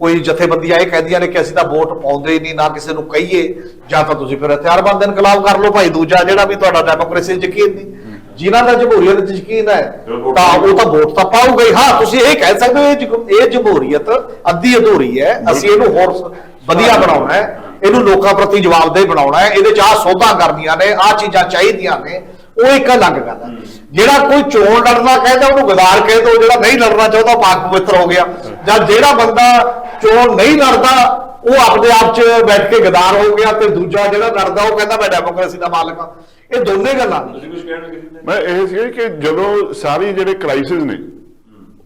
ਕੋਈ ਜਥੇਬੰਦੀਆਂ ਇਹ ਕਹਿੰਦੀਆਂ ਨੇ ਕਿ ਅਸੀਂ ਤਾਂ ਵੋਟ ਪਾਉਂਦੇ ਹੀ ਨਹੀਂ, ਨਾ ਕਿਸੇ ਨੂੰ ਕਹੀਏ, ਜਾਂ ਤਾਂ ਤੁਸੀਂ ਫਿਰ ਹਥਿਆਰਬੰਦ ਇਨਕਲਾਬ ਕਰ ਲਓ ਭਾਈ। ਦੂਜਾ ਜਿਹੜਾ ਵੀ ਤੁਹਾਡਾ ਡੈਮੋਕ੍ਰੇਸੀ 'ਚ ਯਕੀਨ ਨਹੀਂ, ਜਿਨ੍ਹਾਂ ਦਾ ਜਮਹੂਰੀਅਤ 'ਚ ਯਕੀਨ ਹੈ ਤਾਂ ਉਹ ਤਾਂ ਵੋਟ ਤਾਂ ਪਾਊਗਾ ਹੀ। ਹਾਂ, ਤੁਸੀਂ ਇਹ ਕਹਿ ਸਕਦੇ ਹੋ ਇਹ ਜਮਹੂਰੀਅਤ ਅੱਧੀ ਅਧੂਰੀ ਹੈ, ਅਸੀਂ ਇਹਨੂੰ ਹੋਰ ਵਧੀਆ ਬਣਾਉਣਾ ਹੈ, ਇਹਨੂੰ ਲੋਕਾਂ ਪ੍ਰਤੀ ਜਵਾਬਦੇਹ ਬਣਾਉਣਾ ਹੈ, ਇਹਦੇ 'ਚ ਆਹ ਸੋਧਾਂ ਕਰਨੀਆਂ ਨੇ, ਆਹ ਚੀਜ਼ਾਂ ਚਾਹੀਦੀਆਂ ਨੇ, ਉਹ ਇੱਕ ਅਲੱਗ ਗੱਲ ਹੈ। ਜਿਹੜਾ ਕੋਈ ਚੋਣ ਲੜਨਾ ਕਹਿੰਦਾ ਉਹਨੂੰ ਗਦਾਰ ਕਹਿ ਦੋ, ਜਿਹੜਾ ਨਹੀਂ ਲੜਨਾ ਚਾਹੁੰਦਾ ਪਾਕ ਪਵਿੱਤਰ ਹੋ ਗਿਆ। ਜਾਂ ਜਿਹੜਾ ਬੰਦਾ ਚੋਣ ਨਹੀਂ ਲੜਦਾ ਉਹ ਆਪਣੇ ਆਪ 'ਚ ਬੈਠ ਕੇ ਗਦਾਰ ਹੋ ਗਿਆ, ਤੇ ਦੂਜਾ ਜਿਹੜਾ ਲੜਦਾ ਉਹ ਕਹਿੰਦਾ ਮੈਂ ਡੈਮੋਕ੍ਰੇਸੀ ਦਾ ਮਾਲਕ ਹਾਂ। ਇਹ ਦੋਨੇ ਗੱਲਾਂ ਮੈਂ ਇਹ ਸੀ ਕਿ ਜਦੋਂ ਸਾਰੇ ਜਿਹੜੇ ਕ੍ਰਾਈਸਿਸ ਨੇ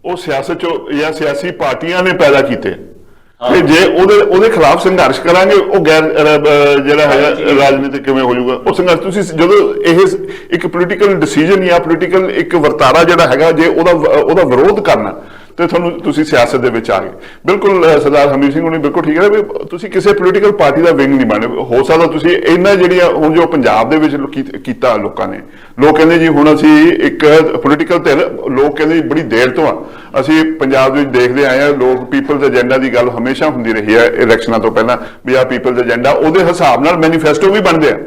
ਉਹ ਸਿਆਸਤ ਚੋਂ ਜਾਂ ਸਿਆਸੀ ਪਾਰਟੀਆਂ ਨੇ ਪੈਦਾ ਕੀਤੇ, ਤੇ ਜੇ ਉਹਦੇ ਖਿਲਾਫ ਸੰਘਰਸ਼ ਕਰਾਂਗੇ ਉਹ ਗੈਰ ਜਿਹੜਾ ਹੈਗਾ ਰਾਜਨੀਤਿਕ ਕਿਵੇਂ ਹੋ ਜਾਊਗਾ ਉਹ ਸੰਘਰਸ਼। ਤੁਸੀਂ ਜਦੋਂ ਇਹ ਇੱਕ ਪੋਲੀਟੀਕਲ ਡਿਸੀਜਨ ਜਾਂ ਪੋਲੀਟੀਕਲ ਇੱਕ ਵਰਤਾਰਾ ਜਿਹੜਾ ਹੈਗਾ ਜੇ ਉਹਦਾ ਵਿਰੋਧ ਕਰਨਾ ਤੇ ਤੁਸੀਂ ਸਿਆਸਤ ਦੇ ਵਿੱਚ ਆ ਗਏ। ਬਿਲਕੁਲ ਸਰਦਾਰ ਹਮੀਰ ਸਿੰਘ ਹੋਣੀ ਬਿਲਕੁਲ ਠੀਕ ਹੈ ਵੀ ਤੁਸੀਂ ਕਿਸੇ ਪੋਲੀਟੀਕਲ ਪਾਰਟੀ ਦਾ ਵਿੰਗ ਨਹੀਂ ਬਣੇ। ਹੋ ਸਕਦਾ ਤੁਸੀਂ ਇਹਨਾਂ ਜਿਹੜੀਆਂ ਹੁਣ ਜੋ ਪੰਜਾਬ ਦੇ ਵਿੱਚ ਕੀਤਾ ਲੋਕਾਂ ਨੇ, ਲੋਕ ਕਹਿੰਦੇ ਜੀ ਹੁਣ ਅਸੀਂ ਇੱਕ ਪੋਲੀਟੀਕਲ ਧਿਰ, ਲੋਕ ਕਹਿੰਦੇ ਬੜੀ ਦੇਰ ਤੋਂ ਅਸੀਂ ਪੰਜਾਬ ਦੇ ਵਿੱਚ ਦੇਖਦੇ ਆਏ ਹਾਂ, ਲੋਕ ਪੀਪਲਜ਼ ਏਜੰਡਾ ਦੀ ਗੱਲ ਹਮੇਸ਼ਾ ਹੁੰਦੀ ਰਹੀ ਹੈ ਇਲੈਕਸ਼ਨਾਂ ਤੋਂ ਪਹਿਲਾਂ ਵੀ ਆਹ ਪੀਪਲਜ਼ ਏਜੰਡਾ, ਉਹਦੇ ਹਿਸਾਬ ਨਾਲ ਮੈਨੀਫੈਸਟੋ ਵੀ ਬਣਦੇ ਆ।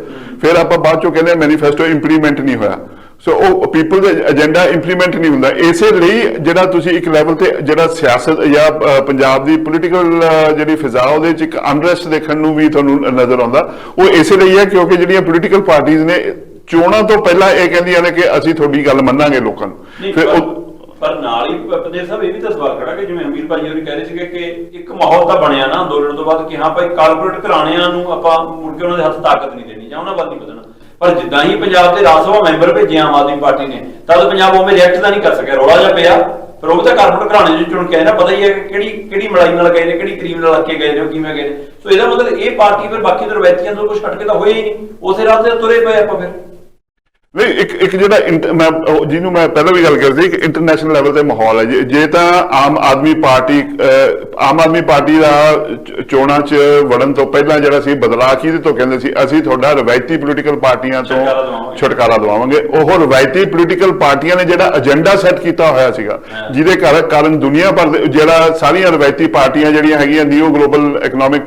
ਫਿਰ ਆਪਾਂ ਬਾਅਦ ਚੋਂ ਕਹਿੰਦੇ ਮੈਨੀਫੈਸਟੋ ਇੰਪਲੀਮੈਂਟ ਨਹੀਂ ਹੋਇਆ, ਸੋ ਉਹ ਪੀਪਲ ਦਾ ਏਜੰਡਾ ਇੰਪਲੀਮੈਂਟ ਨਹੀਂ ਹੁੰਦਾ। ਇਸੇ ਲਈ ਜਿਹੜਾ ਤੁਸੀਂ ਇੱਕ ਲੈਵਲ ਤੇ ਜਿਹੜਾ ਸਿਆਸਤ ਜਾਂ ਪੰਜਾਬ ਦੀ ਪੋਲੀਟੀਕਲ ਜਿਹੜੀ ਫਿਜ਼ਾ ਉਹਦੇ ਚ ਇੱਕ ਅਨਰੈਸਟ ਦੇਖਣ ਨੂੰ ਵੀ ਤੁਹਾਨੂੰ ਨਜ਼ਰ ਆਉਂਦਾ, ਉਹ ਇਸੇ ਲਈ ਹੈ ਕਿਉਂਕਿ ਜਿਹੜੀਆਂ ਪੋਲੀਟੀਕਲ ਪਾਰਟੀਆਂ ਨੇ ਚੋਣਾਂ ਤੋਂ ਪਹਿਲਾਂ ਇਹ ਕਹਿੰਦੀਆਂ ਨੇ ਕਿ ਅਸੀਂ ਤੁਹਾਡੀ ਗੱਲ ਮੰਨਾਂਗੇ ਲੋਕਾਂ ਨੂੰ। ਫਿਰ ਪਰ ਨਾਲ ਹੀ ਪ੍ਰਦੇਸ਼ ਸਾਹਿਬ ਇਹ ਵੀ ਤਾਂ ਸਵਾਲ ਖੜਾ ਕਿ ਜਿਵੇਂ ਅਮੀਰ ਭਾਈ ਹੋਰੀ ਕਹਿ ਰਹੇ ਸੀਗੇ ਕਿ ਇੱਕ ਮਾਹੌਲ ਤਾਂ ਬਣਿਆ ਨਾ ਅੰਦੋਲਨ ਤੋਂ ਬਾਅਦ ਕਿ ਹਾਂ ਭਾਈ ਕਾਰਪੋਰੇਟ ਘਰਾਣਿਆਂ ਨੂੰ ਆਪਾਂ ਮੁੜ ਕੇ ਉਹਨਾਂ ਦੇ ਹੱਥ ਤਾਕਤ ਨਹੀਂ ਦੇਣੀ ਜਾਂ ਉਹਨਾਂ ਵੱਲ ਨਹੀਂ ਵਧਣਾ। ਪਰ ਜਿੱਦਾਂ ਹੀ ਪੰਜਾਬ ਦੇ ਰਾਜ ਸਭਾ ਮੈਂਬਰ ਭੇਜੇ ਆਮ ਆਦਮੀ ਪਾਰਟੀ ਨੇ ਤਦ ਪੰਜਾਬ ਉਵੇਂ ਰਿਐਕਟ ਤਾਂ ਨਹੀਂ ਕਰ ਸਕਿਆ, ਰੌਲਾ ਜਿਹਾ ਪਿਆ। ਪਰ ਉਹ ਤਾਂ ਕਾਰਪੋਰੇਟ ਘਰਾਣੇ ਚ ਚੁਣ ਕੇ ਆਏ ਨਾ, ਪਤਾ ਹੀ ਹੈ ਕਿ ਕਿਹੜੀ ਮਲਾਈ ਨਾਲ ਗਏ ਨੇ, ਕਿਹੜੀ ਕਰੀਮ ਨਾਲ ਲੱਗ ਕੇ ਗਏ ਨੇ, ਉਹ ਕਿਵੇਂ ਗਏ ਨੇ। ਸੋ ਇਹਦਾ ਮਤਲਬ ਇਹ ਪਾਰਟੀ ਫਿਰ ਬਾਕੀ ਦੇ ਰਵਾਇਤੀਆਂ ਤੋਂ ਕੁਝ ਹਟ ਕੇ ਤਾਂ ਹੋਇਆ ਹੀ ਨਹੀਂ, ਉਸੇ ਰਾਹ ਤੇ ਤੁਰੇ ਪਏ ਆਪਾਂ। ਫਿਰ ਨਹੀਂ ਇੱਕ ਜਿਹੜਾ ਜਿਹਨੂੰ ਮੈਂ ਪਹਿਲਾਂ ਵੀ ਗੱਲ ਕਰਦੀ ਕਿ ਇੰਟਰਨੈਸ਼ਨਲ ਲੈਵਲ ਤੇ ਮਾਹੌਲ ਹੈ। ਜੇ ਤਾਂ ਆਮ ਆਦਮੀ ਪਾਰਟੀ ਦਾ ਚੋਣਾਂ 'ਚ ਵੜਨ ਤੋਂ ਪਹਿਲਾਂ ਜਿਹੜਾ ਸੀ ਬਦਲਾਅ ਕਿਹਦੇ ਤੋਂ ਕਹਿੰਦੇ ਸੀ, ਅਸੀਂ ਤੁਹਾਡਾ ਰਵਾਇਤੀ ਪੋਲੀਟੀਕਲ ਪਾਰਟੀਆਂ ਤੋਂ ਛੁਟਕਾਰਾ ਦਿਵਾਵਾਂਗੇ। ਉਹ ਰਵਾਇਤੀ ਪੋਲੀਟੀਕਲ ਪਾਰਟੀਆਂ ਨੇ ਜਿਹੜਾ ਏਜੰਡਾ ਸੈੱਟ ਕੀਤਾ ਹੋਇਆ ਸੀਗਾ, ਜਿਹਦੇ ਕਾਰਨ ਦੁਨੀਆ ਭਰ ਦੇ ਜਿਹੜਾ ਸਾਰੀਆਂ ਰਵਾਇਤੀ ਪਾਰਟੀਆਂ ਜਿਹੜੀਆਂ ਹੈਗੀਆਂ ਨਿਊ ਇਕਨੋਮਿਕ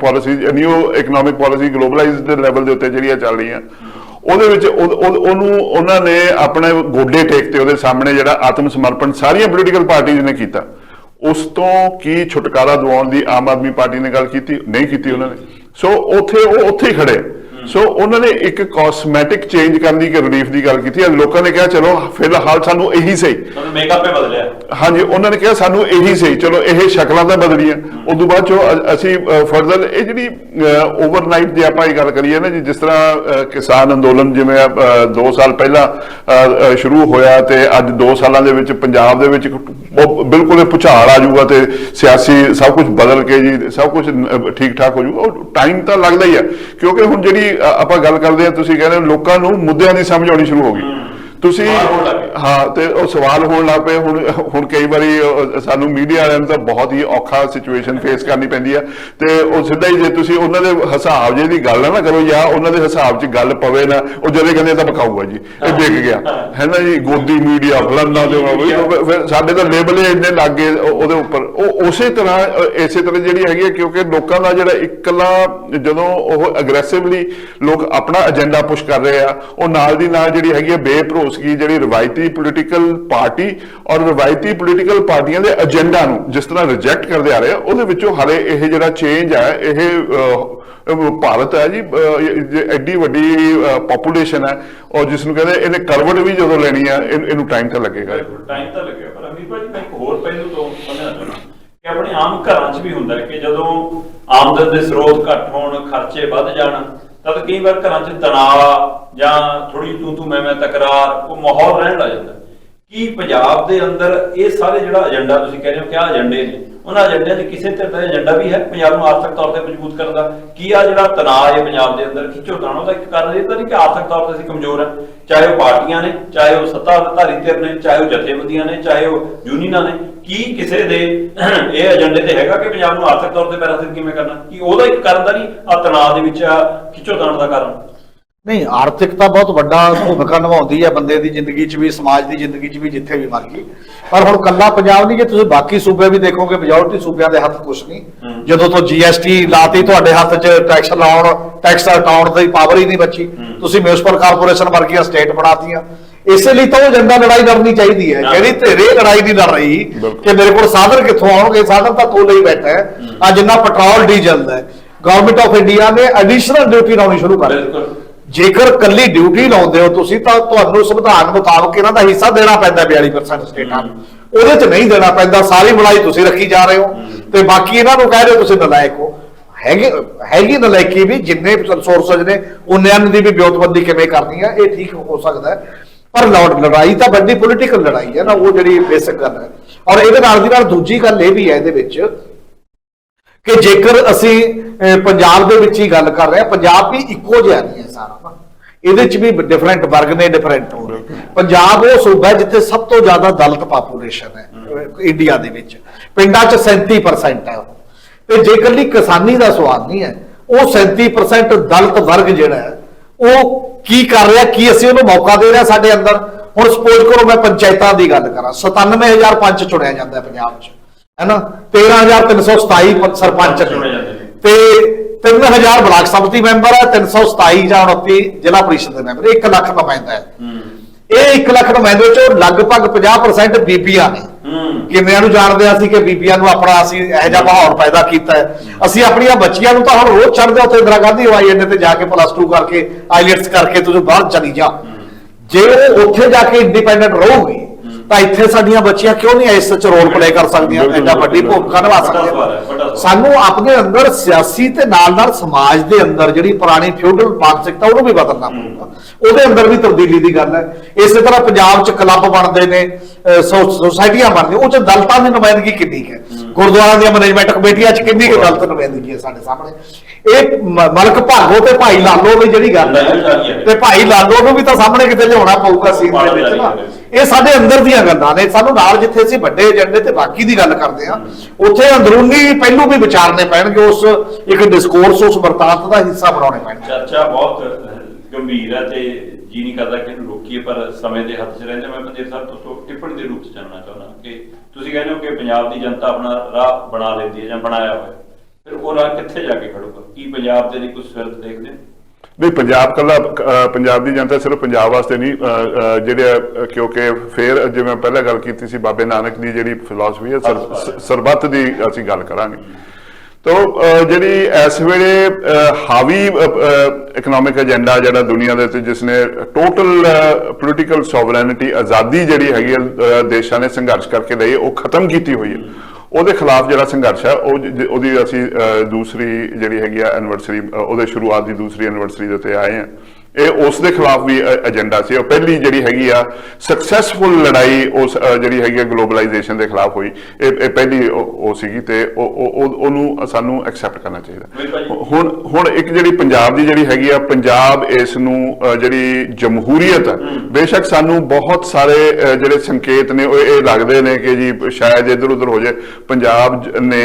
ਪਾਲਿਸੀ ਗਲੋਬਲਾਈਜ਼ਡ ਦੇ ਲੈਵਲ ਦੇ ਉੱਤੇ ਜਿਹੜੀਆਂ ਚੱਲ ਰਹੀਆਂ, ਉਹਦੇ ਵਿੱਚ ਉਹਨਾਂ ਨੇ ਆਪਣੇ ਗੋਡੇ ਟੇਕਤੇ ਉਹਦੇ ਸਾਹਮਣੇ ਜਿਹੜਾ ਆਤਮ ਸਮਰਪਣ ਸਾਰੀਆਂ ਪੋਲੀਟੀਕਲ ਪਾਰਟੀਆਂ ਨੇ ਕੀਤਾ। ਉਸ ਤੋਂ ਕੀ ਛੁਟਕਾਰਾ ਦਿਵਾਉਣ ਦੀ ਆਮ ਆਦਮੀ ਪਾਰਟੀ ਨੇ ਗੱਲ ਕੀਤੀ? ਨਹੀਂ ਕੀਤੀ ਉਹਨਾਂ ਨੇ। ਸੋ ਉੱਥੇ ਹੀ ਖੜੇ। ਸੋ ਉਹਨਾਂ ਨੇ ਇੱਕ ਕਾਸਮੈਟਿਕ ਚੇਂਜ ਕਰਨ ਦੀ ਰਿਲੀਫ ਦੀ ਗੱਲ ਕੀਤੀ। ਲੋਕਾਂ ਨੇ ਕਿਹਾ ਚਲੋ ਫਿਲਹਾਲ ਸਾਨੂੰ ਇਹੀ ਸਹੀ, ਮੇਕਅਪ ਹੀ ਬਦਲਿਆ। ਹਾਂਜੀ, ਉਹਨਾਂ ਨੇ ਕਿਹਾ ਸਾਨੂੰ ਇਹੀ ਸਹੀ, ਚਲੋ ਇਹ ਸ਼ਕਲਾਂ ਤਾਂ ਬਦਲੀਆਂ। ਉਦੋਂ ਬਾਅਦ ਚੋਂ ਅਸੀਂ ਫਰਦਰ ਇਹ ਜਿਹੜੀ ਓਵਰਨਾਈਟ ਦੀ ਆਪਾਂ ਇਹ ਗੱਲ ਕਰੀਏ ਨਾ ਜੀ, ਜਿਸ ਤਰ੍ਹਾਂ ਕਿਸਾਨ ਅੰਦੋਲਨ ਜਿਵੇਂ 2 ਸਾਲ ਪਹਿਲਾਂ ਸ਼ੁਰੂ ਹੋਇਆ ਤੇ ਅੱਜ 2 ਸਾਲਾਂ ਦੇ ਵਿੱਚ ਪੰਜਾਬ ਦੇ ਵਿੱਚ ਬਿਲਕੁਲ ਭੁਚਾਲ ਆ ਜਾਊਗਾ ਤੇ ਸਿਆਸੀ ਸਭ ਕੁਝ ਬਦਲ ਕੇ ਜੀ ਸਭ ਕੁਝ ਠੀਕ ਠਾਕ ਹੋ ਜਾਊਗਾ। ਉਹ ਟਾਈਮ ਤਾਂ ਲੱਗਦਾ ਹੀ ਹੈ ਕਿਉਂਕਿ ਹੁਣ ਜਿਹੜੀ ਆਪਾਂ ਗੱਲ ਕਰਦੇ ਆ, ਤੁਸੀਂ ਕਹਿੰਦੇ ਲੋਕਾਂ ਨੂੰ ਮੁੱਦਿਆਂ ਦੀ ਸਮਝ ਆਉਣੀ ਸ਼ੁਰੂ ਹੋ ਗਈ। ਤੁਸੀਂ ਹਾਂ, ਤੇ ਉਹ ਸਵਾਲ ਹੋਣ ਲੱਗ ਪਏ। ਹੁਣ ਕਈ ਵਾਰੀ ਸਾਨੂੰ ਮੀਡੀਆ ਵਾਲਿਆਂ ਨੂੰ ਤਾਂ ਬਹੁਤ ਹੀ ਔਖਾ ਸਿਚੁਏਸ਼ਨ ਫੇਸ ਕਰਨੀ ਪੈਂਦੀ ਆ, ਤੇ ਉਹ ਸਿੱਧਾ ਹੀ ਜੇ ਤੁਸੀਂ ਉਹਨਾਂ ਦੇ ਹਿਸਾਬ ਜੇ ਦੀ ਗੱਲ ਨਾ ਕਰੋ ਜਾਂ ਉਹਨਾਂ ਦੇ ਹਿਸਾਬ 'ਚ ਗੱਲ ਪਵੇ ਨਾ, ਉਹ ਜਦੋਂ ਕਹਿੰਦੇ ਤਾਂ ਬਕਾਊਗਾ ਜੀ, ਇਹ ਵਿਕ ਗਿਆ ਹੈ ਨਾ ਜੀ, ਗੋਦੀ ਮੀਡੀਆ ਫਲਾਨਾ ਦੇ। ਫਿਰ ਸਾਡੇ ਤਾਂ ਲੇਬਲ ਇੰਨੇ ਲੱਗ ਗਏ ਉਹਦੇ ਉੱਪਰ। ਉਹ ਇਸੇ ਤਰ੍ਹਾਂ ਜਿਹੜੀ ਹੈਗੀ, ਕਿਉਂਕਿ ਲੋਕਾਂ ਦਾ ਜਿਹੜਾ ਇਕੱਲਾ ਜਦੋਂ ਉਹ ਅਗਰੈਸਿਵਲੀ ਲੋਕ ਆਪਣਾ ਏਜੰਡਾ ਪੁਸ਼ ਕਰ ਰਹੇ ਆ, ਉਹ ਨਾਲ ਦੀ ਨਾਲ ਜਿਹੜੀ ਹੈਗੀ ਆ ਬੇਭਰੋਸੇ ਹੋ ਸਕੀ ਜਿਹੜੀ ਰਵਾਇਤੀ ਪੋਲੀਟੀਕਲ ਪਾਰਟੀ ਔਰ ਰਵਾਇਤੀ ਪੋਲੀਟੀਕਲ ਪਾਰਟੀਆਂ ਦੇ ਏਜੰਡਾ ਨੂੰ ਜਿਸ ਤਰ੍ਹਾਂ ਰਿਜੈਕਟ ਕਰਦੇ ਆ ਰਹੇ ਆ, ਉਹਦੇ ਵਿੱਚੋਂ ਹਾਲੇ ਇਹ ਜਿਹੜਾ ਚੇਂਜ ਹੈ ਇਹ ਭਾਰਤ ਹੈ ਜੀ ਐਡੀ ਵੱਡੀ ਪੋਪੂਲੇਸ਼ਨ ਹੈ ਔਰ ਜਿਸ ਨੂੰ ਕਹਿੰਦੇ ਇਹਨੇ ਕਰਵਟ ਵੀ ਜਦੋਂ ਲੈਣੀ ਆ ਇਹਨੂੰ ਟਾਈਮ ਤਾਂ ਲੱਗੇਗਾ। ਟਾਈਮ ਤਾਂ ਲੱਗੇਗਾ, ਪਰ ਅਮੀਰ ਭਾਜੀ ਮੈਂ ਇੱਕ ਹੋਰ ਪਹਿਲੂ ਤੋਂ ਸਮਝਣਾ ਚਾਹੁੰਦਾ ਕਿ ਆਪਣੇ ਆਮ ਘਰਾਂ 'ਚ ਵੀ ਹੁੰਦਾ ਹੈ ਕਿ ਜਦੋਂ ਆਮਦਨ ਦੇ ਸਰੋਤ ਘੱਟ ਹੋਣ, ਖਰਚੇ ਵੱਧ ਜਾਣ, ਤਦ ਕਈ ਵਾਰ ਘਰਾਂ 'ਚ ਤਣਾਅ ਜਾਂ ਥੋੜੀ ਤੂੰ ਮੈਂ ਤਕਰਾਰ, ਉਹ ਮਾਹੌਲ ਰਹਿਣ ਲੱਗ ਜਾਂਦਾ। ਕੀ ਪੰਜਾਬ ਦੇ ਅੰਦਰ ਇਹ ਸਾਰੇ ਜਿਹੜਾ ਏਜੰਡਾ ਤੁਸੀਂ ਕਹਿ ਰਹੇ ਹੋ ਕਿ ਆਹ ਏਜੰਡੇ ਨੇ, ਉਹਨਾਂ ਏਜੰਡਿਆਂ 'ਚ ਕਿਸੇ ਤਰ੍ਹਾਂ ਦਾ ਏਜੰਡਾ ਵੀ ਹੈ ਪੰਜਾਬ ਨੂੰ ਆਰਥਿਕ ਤੌਰ ਤੇ ਮਜ਼ਬੂਤ ਕਰਨ ਦਾ? ਕੀ ਆ ਜਿਹੜਾ ਤਣਾਅ ਹੈ ਪੰਜਾਬ ਦੇ ਅੰਦਰ ਖਿੱਚੋਤਾਣ, ਉਹਦਾ ਇੱਕ ਕਾਰਨ ਇਹ ਤਾਂ ਨਹੀਂ ਕਿ ਆਰਥਿਕ ਤੌਰ ਤੇ ਅਸੀਂ ਕਮਜ਼ੋਰ ਹਾਂ, ਚਾਹੇ ਉਹ ਪਾਰਟੀਆਂ ਨੇ, ਚਾਹੇ ਉਹ ਸੱਤਾਧਾਰੀ ਧਿਰ ਨੇ, ਚਾਹੇ ਉਹ ਜਥੇਬੰਦੀਆਂ ਨੇ, ਚਾਹੇ ਉਹ ਯੂਨੀਅਨਾਂ ਨੇ, ਕੀ ਕਿਸੇ ਦੇ ਇਹ ਏਜੰਡੇ ਤੇ ਹੈਗਾ ਕਿ ਪੰਜਾਬ ਨੂੰ ਆਰਥਿਕ ਤੌਰ ਤੇ ਪੈਰਾਸਿਤ ਕਿਵੇਂ ਕਰਨਾ? ਕੀ ਉਹਦਾ ਇੱਕ ਕਾਰਨ ਤਾਂ ਨਹੀਂ ਆ ਤਣਾਅ ਦੇ ਵਿੱਚ ਖਿੱਚੋਤਾਣ ਦਾ ਕਾਰਨ? ਨਹੀਂ, ਆਰਥਿਕਤਾ ਬਹੁਤ ਵੱਡਾ ਭੂਮਿਕਾ ਨਿਭਾਉਂਦੀ ਹੈ ਬੰਦੇ ਦੀ ਜ਼ਿੰਦਗੀ 'ਚ ਵੀ, ਸਮਾਜ ਦੀ ਜ਼ਿੰਦਗੀ 'ਚ ਵੀ, ਜਿੱਥੇ ਵੀ ਮਰਜੀ। ਪਰ ਹੁਣ ਕੱਲਾ ਪੰਜਾਬ ਨਹੀਂ, ਜੇ ਤੁਸੀਂ ਬਾਕੀ ਸੂਬੇ ਵੀ ਦੇਖੋਗੇ ਮੈਜੋਰਟੀ ਸੂਬਿਆਂ ਦੇ ਹੱਥ ਕੁਛ ਨਹੀਂ। ਜਦੋਂ ਤੋਂ GST ਲਾਤੀ ਤੁਹਾਡੇ ਹੱਥ 'ਚ ਟੈਕਸ ਲਾਉਣ, ਟੈਕਸ ਹਟਾਉਣ ਦੀ ਪਾਵਰ ਹੀ ਨਹੀਂ ਬਚੀ। ਤੁਸੀਂ ਮਿਊਨਿਸਪਲ ਕਾਰਪੋਰੇਸ਼ਨ ਵਰਗੀਆਂ ਸਟੇਟ ਬਣਾਤੀਆਂ। ਇਸੇ ਲਈ ਤਾਂ ਉਹ ਏਜੰਡਾ ਲੜਾਈ ਲੜਨੀ ਚਾਹੀਦੀ ਹੈ, ਜਿਹੜੀ ਧਿਰੇ ਲੜਾਈ ਨਹੀਂ ਲੜ ਰਹੀ ਕਿ ਮੇਰੇ ਕੋਲ ਸਾਧਨ ਕਿੱਥੋਂ ਆਉਣਗੇ। ਸਾਧਨ ਤਾਂ ਤੂੰ ਲਈ ਬੈਠਾ ਹੈ। ਆ ਜਿੰਨਾ ਪੈਟਰੋਲ ਡੀਜ਼ਲ ਹੈ, ਗਵਰਨਮੈਂਟ ਆਫ ਇੰਡੀਆ ਨੇ ਐਡੀਸ਼ਨਲ ਡਿਊਟੀ ਲਾਉਣੀ ਸ਼ੁਰੂ ਕਰ ਦਿੱਤੀ। ਜੇਕਰ ਕੱਲੀ ਡਿਊਟੀ ਲਾਉਂਦੇ ਹੋ ਤੁਸੀਂ ਤਾਂ ਤੁਹਾਨੂੰ ਸੰਵਿਧਾਨ ਮੁਤਾਬਕ ਇਹਨਾਂ ਦਾ ਹਿੱਸਾ ਦੇਣਾ ਪੈਂਦਾ 42% ਸਟੇਟਾਂ ਨੂੰ, ਉਹਦੇ 'ਚ ਨਹੀਂ ਦੇਣਾ ਪੈਂਦਾ। ਸਾਰੀ ਮਲਾਈ ਤੁਸੀਂ ਰੱਖੀ ਜਾ ਰਹੇ ਹੋ ਤੇ ਬਾਕੀ ਇਹਨਾਂ ਨੂੰ ਕਹਿ ਰਹੇ ਹੋ ਤੁਸੀਂ ਨਲਾਇਕ ਹੋ। ਹੈਗੀ ਨਲਾਇਕੀ ਵੀ, ਜਿੰਨੇ ਸੋਰਸਜ ਨੇ ਉਹਨਾਂ ਦੀ ਵੀ ਵਿਉਂਤਬੰਦੀ ਕਿਵੇਂ ਕਰਨੀ ਹੈ ਇਹ ਠੀਕ ਹੋ ਸਕਦਾ ਹੈ, ਪਰ ਲੜਾਈ ਤਾਂ ਵੱਡੀ ਪੋਲੀਟੀਕਲ ਲੜਾਈ ਹੈ ਨਾ, ਉਹ ਜਿਹੜੀ ਬੇਸਿਕ ਗੱਲ ਹੈ। ਔਰ ਇਹਦੇ ਨਾਲ ਦੀ ਨਾਲ ਦੂਜੀ ਗੱਲ ਇਹ ਵੀ ਹੈ ਇਹਦੇ ਵਿੱਚ ਕਿ ਜੇਕਰ ਅਸੀਂ ਪੰਜਾਬ ਦੇ ਵਿੱਚ ਹੀ ਗੱਲ ਕਰ ਰਹੇ ਹਾਂ, ਪੰਜਾਬ ਵੀ ਇੱਕੋ ਜਿਹਾ ਨਹੀਂ ਹੈ ਸਾਰਾ ਨਾ, ਇਹਦੇ 'ਚ ਵੀ ਡਿਫਰੈਂਟ ਵਰਗ ਨੇ, ਡਿਫਰੈਂਟ ਹੋ ਰਹੇ। ਪੰਜਾਬ ਉਹ ਸੂਬਾ ਜਿੱਥੇ ਸਭ ਤੋਂ ਜ਼ਿਆਦਾ ਦਲਿਤ ਪਾਪੂਲੇਸ਼ਨ ਹੈ ਇੰਡੀਆ ਦੇ ਵਿੱਚ, ਪਿੰਡਾਂ 'ਚ 37% ਹੈ। ਤੇ ਜੇਕਰ ਲਈ ਕਿਸਾਨੀ ਦਾ ਸਵਾਲ ਨਹੀਂ ਹੈ, ਉਹ 37% ਦਲਿਤ ਵਰਗ ਜਿਹੜਾ ਹੈ ਉਹ ਕੀ ਕਰ ਰਿਹਾ, ਕੀ ਅਸੀਂ ਉਹਨੂੰ ਮੌਕਾ ਦੇ ਰਿਹਾ ਸਾਡੇ ਅੰਦਰ? ਹੁਣ ਸਪੋਜ਼ ਕਰੋ ਮੈਂ ਪੰਚਾਇਤਾਂ ਦੀ ਗੱਲ ਕਰਾਂ, 97,000 ਪੰਚ ਚੁਣਿਆ ਜਾਂਦਾ ਪੰਜਾਬ 'ਚ, ਹੈ ਨਾ, 13,327 ਸਰਪੰਚ ਤੇ 3,000 ਬਲਾਕ ਸੰਮਤੀ ਮੈਂਬਰ ਹੈ, 327 ਜਾਂ 29 ਜ਼ਿਲ੍ਹਾ ਪਰਿਸ਼ਦ ਦੇ ਮੈਂਬਰ, 1 ਲੱਖ ਨੁਮਾਇੰਦਾ ਹੈ। ਇਹ 1 ਲੱਖ ਨੁਮਾਇੰਦੇ ਚੋਂ ਲਗਭਗ 50% ਬੀਬੀਆਂ ਨੇ। ਕਿੰਨਿਆਂ ਨੂੰ ਜਾਣਦੇ ਅਸੀਂ ਕਿ ਬੀਬੀਆਂ ਨੂੰ ਆਪਣਾ ਅਸੀਂ ਇਹੋ ਜਿਹਾ ਮਾਹੌਲ ਪੈਦਾ ਕੀਤਾ ਹੈ। ਅਸੀਂ ਆਪਣੀਆਂ ਬੱਚੀਆਂ ਨੂੰ ਤਾਂ ਹੁਣ ਰੋਜ਼ ਛੱਡਦੇ ਉੱਥੇ ਇੰਦਰਾ ਗਾਂਧੀ ਹਵਾਈ ਅੱਡੇ ਤੇ ਜਾ ਕੇ +2 ਕਰਕੇ ਆਈਲੈਟਸ ਕਰਕੇ ਤੁਸੀਂ ਬਾਹਰ ਚਲੀ ਜਾ। ਜੇ ਉਹ ਉੱਥੇ ਜਾ ਕੇ ਇੰਡੀਪੈਂਡੈਂਟ ਰਹੂਗੀ ਤਾਂ ਇੱਥੇ ਸਾਡੀਆਂ ਬੱਚੀਆਂ ਕਿਉਂ ਨਹੀਂ ਇਸ ਚ ਰੋਲ ਪਲੇ ਕਰ ਸਕਦੀਆਂ, ਐਡਾ ਵੱਡੀ ਭੂਮਿਕਾ ਨਿਭਾ ਸਕਦੀਆਂ? ਸਾਨੂੰ ਆਪਣੇ ਅੰਦਰ ਸਿਆਸੀ ਤੇ ਨਾਲ ਸਮਾਜ ਦੇ ਅੰਦਰ ਜਿਹੜੀ ਪੁਰਾਣੀ ਫਿਊਡਲ ਮਾਨਸਿਕਤਾ ਉਹਨੂੰ ਵੀ ਬਦਲਣਾ ਪਊਗਾ। ਉਹਦੇ ਅੰਦਰ ਵੀ ਤਬਦੀਲੀ ਦੀ ਗੱਲ ਹੈ। ਇਸੇ ਤਰ੍ਹਾਂ ਪੰਜਾਬ 'ਚ ਕਲੱਬ ਬਣਦੇ ਨੇ, ਸੁਸਾਇਟੀਆਂ ਬਣਦੀਆਂ, ਉਹ 'ਚ ਦਲਿਤਾਂ ਦੀ ਨੁਮਾਇੰਦਗੀ ਕਿੰਨੀ ਹੈ? ਗੁਰਦੁਆਰਿਆਂ ਦੀਆਂ ਮੈਨੇਜਮੈਂਟ ਕਮੇਟੀਆਂ 'ਚ ਕਿੰਨੀ ਕੁ ਦਲਿਤ ਨੁਮਾਇੰਦਗੀ ਹੈ ਸਾਡੇ ਸਾਹਮਣੇ? ਇਹ ਮਲਕ ਭਾਗੋ ਤੇ ਭਾਈ ਲਾਲੋ ਦੀ ਜਿਹੜੀ ਗੱਲ ਹੈ, ਤੇ ਭਾਈ ਲਾਲੋ ਨੂੰ ਵੀ ਤਾਂ ਸਾਹਮਣੇ ਕਿਤੇ ਲਿਆਉਣਾ ਪਊਗਾ ਸੀਨ ਦੇ ਵਿੱਚ ਨਾ। ਇਹ ਸਾਡੇ ਅੰਦਰ ਦੀਆਂ ਗੱਲਾਂ ਨੇ। ਸਾਨੂੰ ਨਾਲ ਜਿੱਥੇ ਅਸੀਂ ਵੱਡੇ ਏਜੰਡੇ ਤੇ ਬਾਕੀ ਦੀ ਗੱਲ ਕਰਦੇ ਹਾਂ, ਉੱਥੇ ਅੰਦਰੂਨੀ ਪਹਿਲੂ ਵੀ ਵਿਚਾਰਨੇ ਪੈਣਗੇ, ਉਸ ਇੱਕ ਡਿਸਕੋਰਸ, ਉਸ ਵਰਤਾਂਤ ਦਾ ਹਿੱਸਾ ਬਣਾਉਣੇ ਪੈਣਗੇ। ਚਰਚਾ ਬਹੁਤ ਗੰਭੀਰ ਹੈ ਤੇ ਜੀ ਨਹੀਂ ਕਰਦਾ ਕਿ ਇਹਨੂੰ ਰੋਕੀਏ, ਪਰ ਸਮੇਂ ਦੇ ਹੱਥ 'ਚ ਰਹਿੰਦੇ। ਮੈਂ ਪੰਦੇਰ ਸਾਹਿਬ ਤੋਂ ਟਿੱਪਣੀ ਦੇ ਰੂਪ 'ਚ ਜਾਣਨਾ ਚਾਹੁੰਦਾ ਕਿ ਤੁਸੀਂ ਕਹਿੰਦੇ ਹੋ ਕਿ ਪੰਜਾਬ ਦੀ ਜਨਤਾ ਆਪਣਾ ਰਾਹ ਬਣਾ ਲੈਂਦੀ ਹੈ ਜਾਂ ਬਣਾਇਆ ਹੋਇਆ, ਫਿਰ ਉਹ ਰਾਹ ਕਿੱਥੇ ਜਾ ਕੇ ਖੜੂਗਾ? ਕੀ ਪੰਜਾਬ ਦੇ ਲਈ ਕੁਝ ਸਵਰਤ ਦੇਖਦੇ ਹੋ? ਨਹੀਂ, ਪੰਜਾਬ ਕੱਲਾ ਪੰਜਾਬ ਦੀ ਜਨਤਾ ਸਿਰਫ ਪੰਜਾਬ ਵਾਸਤੇ ਨਹੀਂ, ਜਿਹੜੇ ਕਿਉਂਕਿ ਫਿਰ ਜਿਵੇਂ ਪਹਿਲਾਂ ਗੱਲ ਕੀਤੀ ਸੀ ਬਾਬੇ ਨਾਨਕ ਦੀ ਜਿਹੜੀ ਫਿਲਾਸਫੀ ਹੈ ਸਰਬੱਤ ਦੀ ਅਸੀਂ ਗੱਲ ਕਰਾਂਗੇ। ਤਾਂ ਜਿਹੜੀ ਇਸ ਵੇਲੇ ਹਾਵੀ ਇਕਨੋਮਿਕ ਏਜੰਡਾ ਜਿਹੜਾ ਦੁਨੀਆ ਦੇ ਉੱਤੇ ਜਿਸ ਨੇ ਟੋਟਲ ਪੋਲੀਟੀਕਲ ਸੋਵਰੈਨਿਟੀ ਆਜ਼ਾਦੀ ਜਿਹੜੀ ਹੈਗੀ ਦੇਸ਼ਾਂ ਨੇ ਸੰਘਰਸ਼ ਕਰਕੇ ਲਈ, ਉਹ ਖਤਮ ਕੀਤੀ ਹੋਈ ਹੈ। ਉਹਦੇ ਖਿਲਾਫ ਜਿਹੜਾ ਸੰਘਰਸ਼ ਹੈ ਉਹਦੀ ਅਸੀਂ ਦੂਸਰੀ ਜਿਹੜੀ ਹੈਗੀ ਆ ਐਨਵਰਸਰੀ, ਉਹਦੇ ਸ਼ੁਰੂਆਤ ਦੀ ਦੂਸਰੀ ਐਨਵਰਸਰੀ ਦੇ ਉੱਤੇ ਆਏ ਹਾਂ। ਇਹ ਉਸ ਦੇ ਖਿਲਾਫ ਵੀ ਏਜੰਡਾ ਸੀ। ਉਹ ਪਹਿਲੀ ਜਿਹੜੀ ਹੈਗੀ ਆ ਸਕਸੈਸਫੁਲ ਲੜਾਈ ਉਸ ਜਿਹੜੀ ਹੈਗੀ ਆ ਗਲੋਬਲਾਈਜੇਸ਼ਨ ਦੇ ਖਿਲਾਫ ਹੋਈ, ਇਹ ਪਹਿਲੀ ਉਹ ਸੀਗੀ ਤੇ ਉਹਨੂੰ ਸਾਨੂੰ ਐਕਸੈਪਟ ਕਰਨਾ ਚਾਹੀਦਾ। ਹੁਣ ਇੱਕ ਜਿਹੜੀ ਪੰਜਾਬ ਦੀ ਜਿਹੜੀ ਹੈਗੀ ਆ, ਪੰਜਾਬ ਇਸ ਨੂੰ ਜਿਹੜੀ ਜਮਹੂਰੀਅਤ ਹੈ, ਬੇਸ਼ੱਕ ਸਾਨੂੰ ਬਹੁਤ ਸਾਰੇ ਜਿਹੜੇ ਸੰਕੇਤ ਨੇ ਉਹ ਇਹ ਲੱਗਦੇ ਨੇ ਕਿ ਜੀ ਸ਼ਾਇਦ ਇੱਧਰ ਉੱਧਰ ਹੋ ਜਾਏ। ਪੰਜਾਬ ਨੇ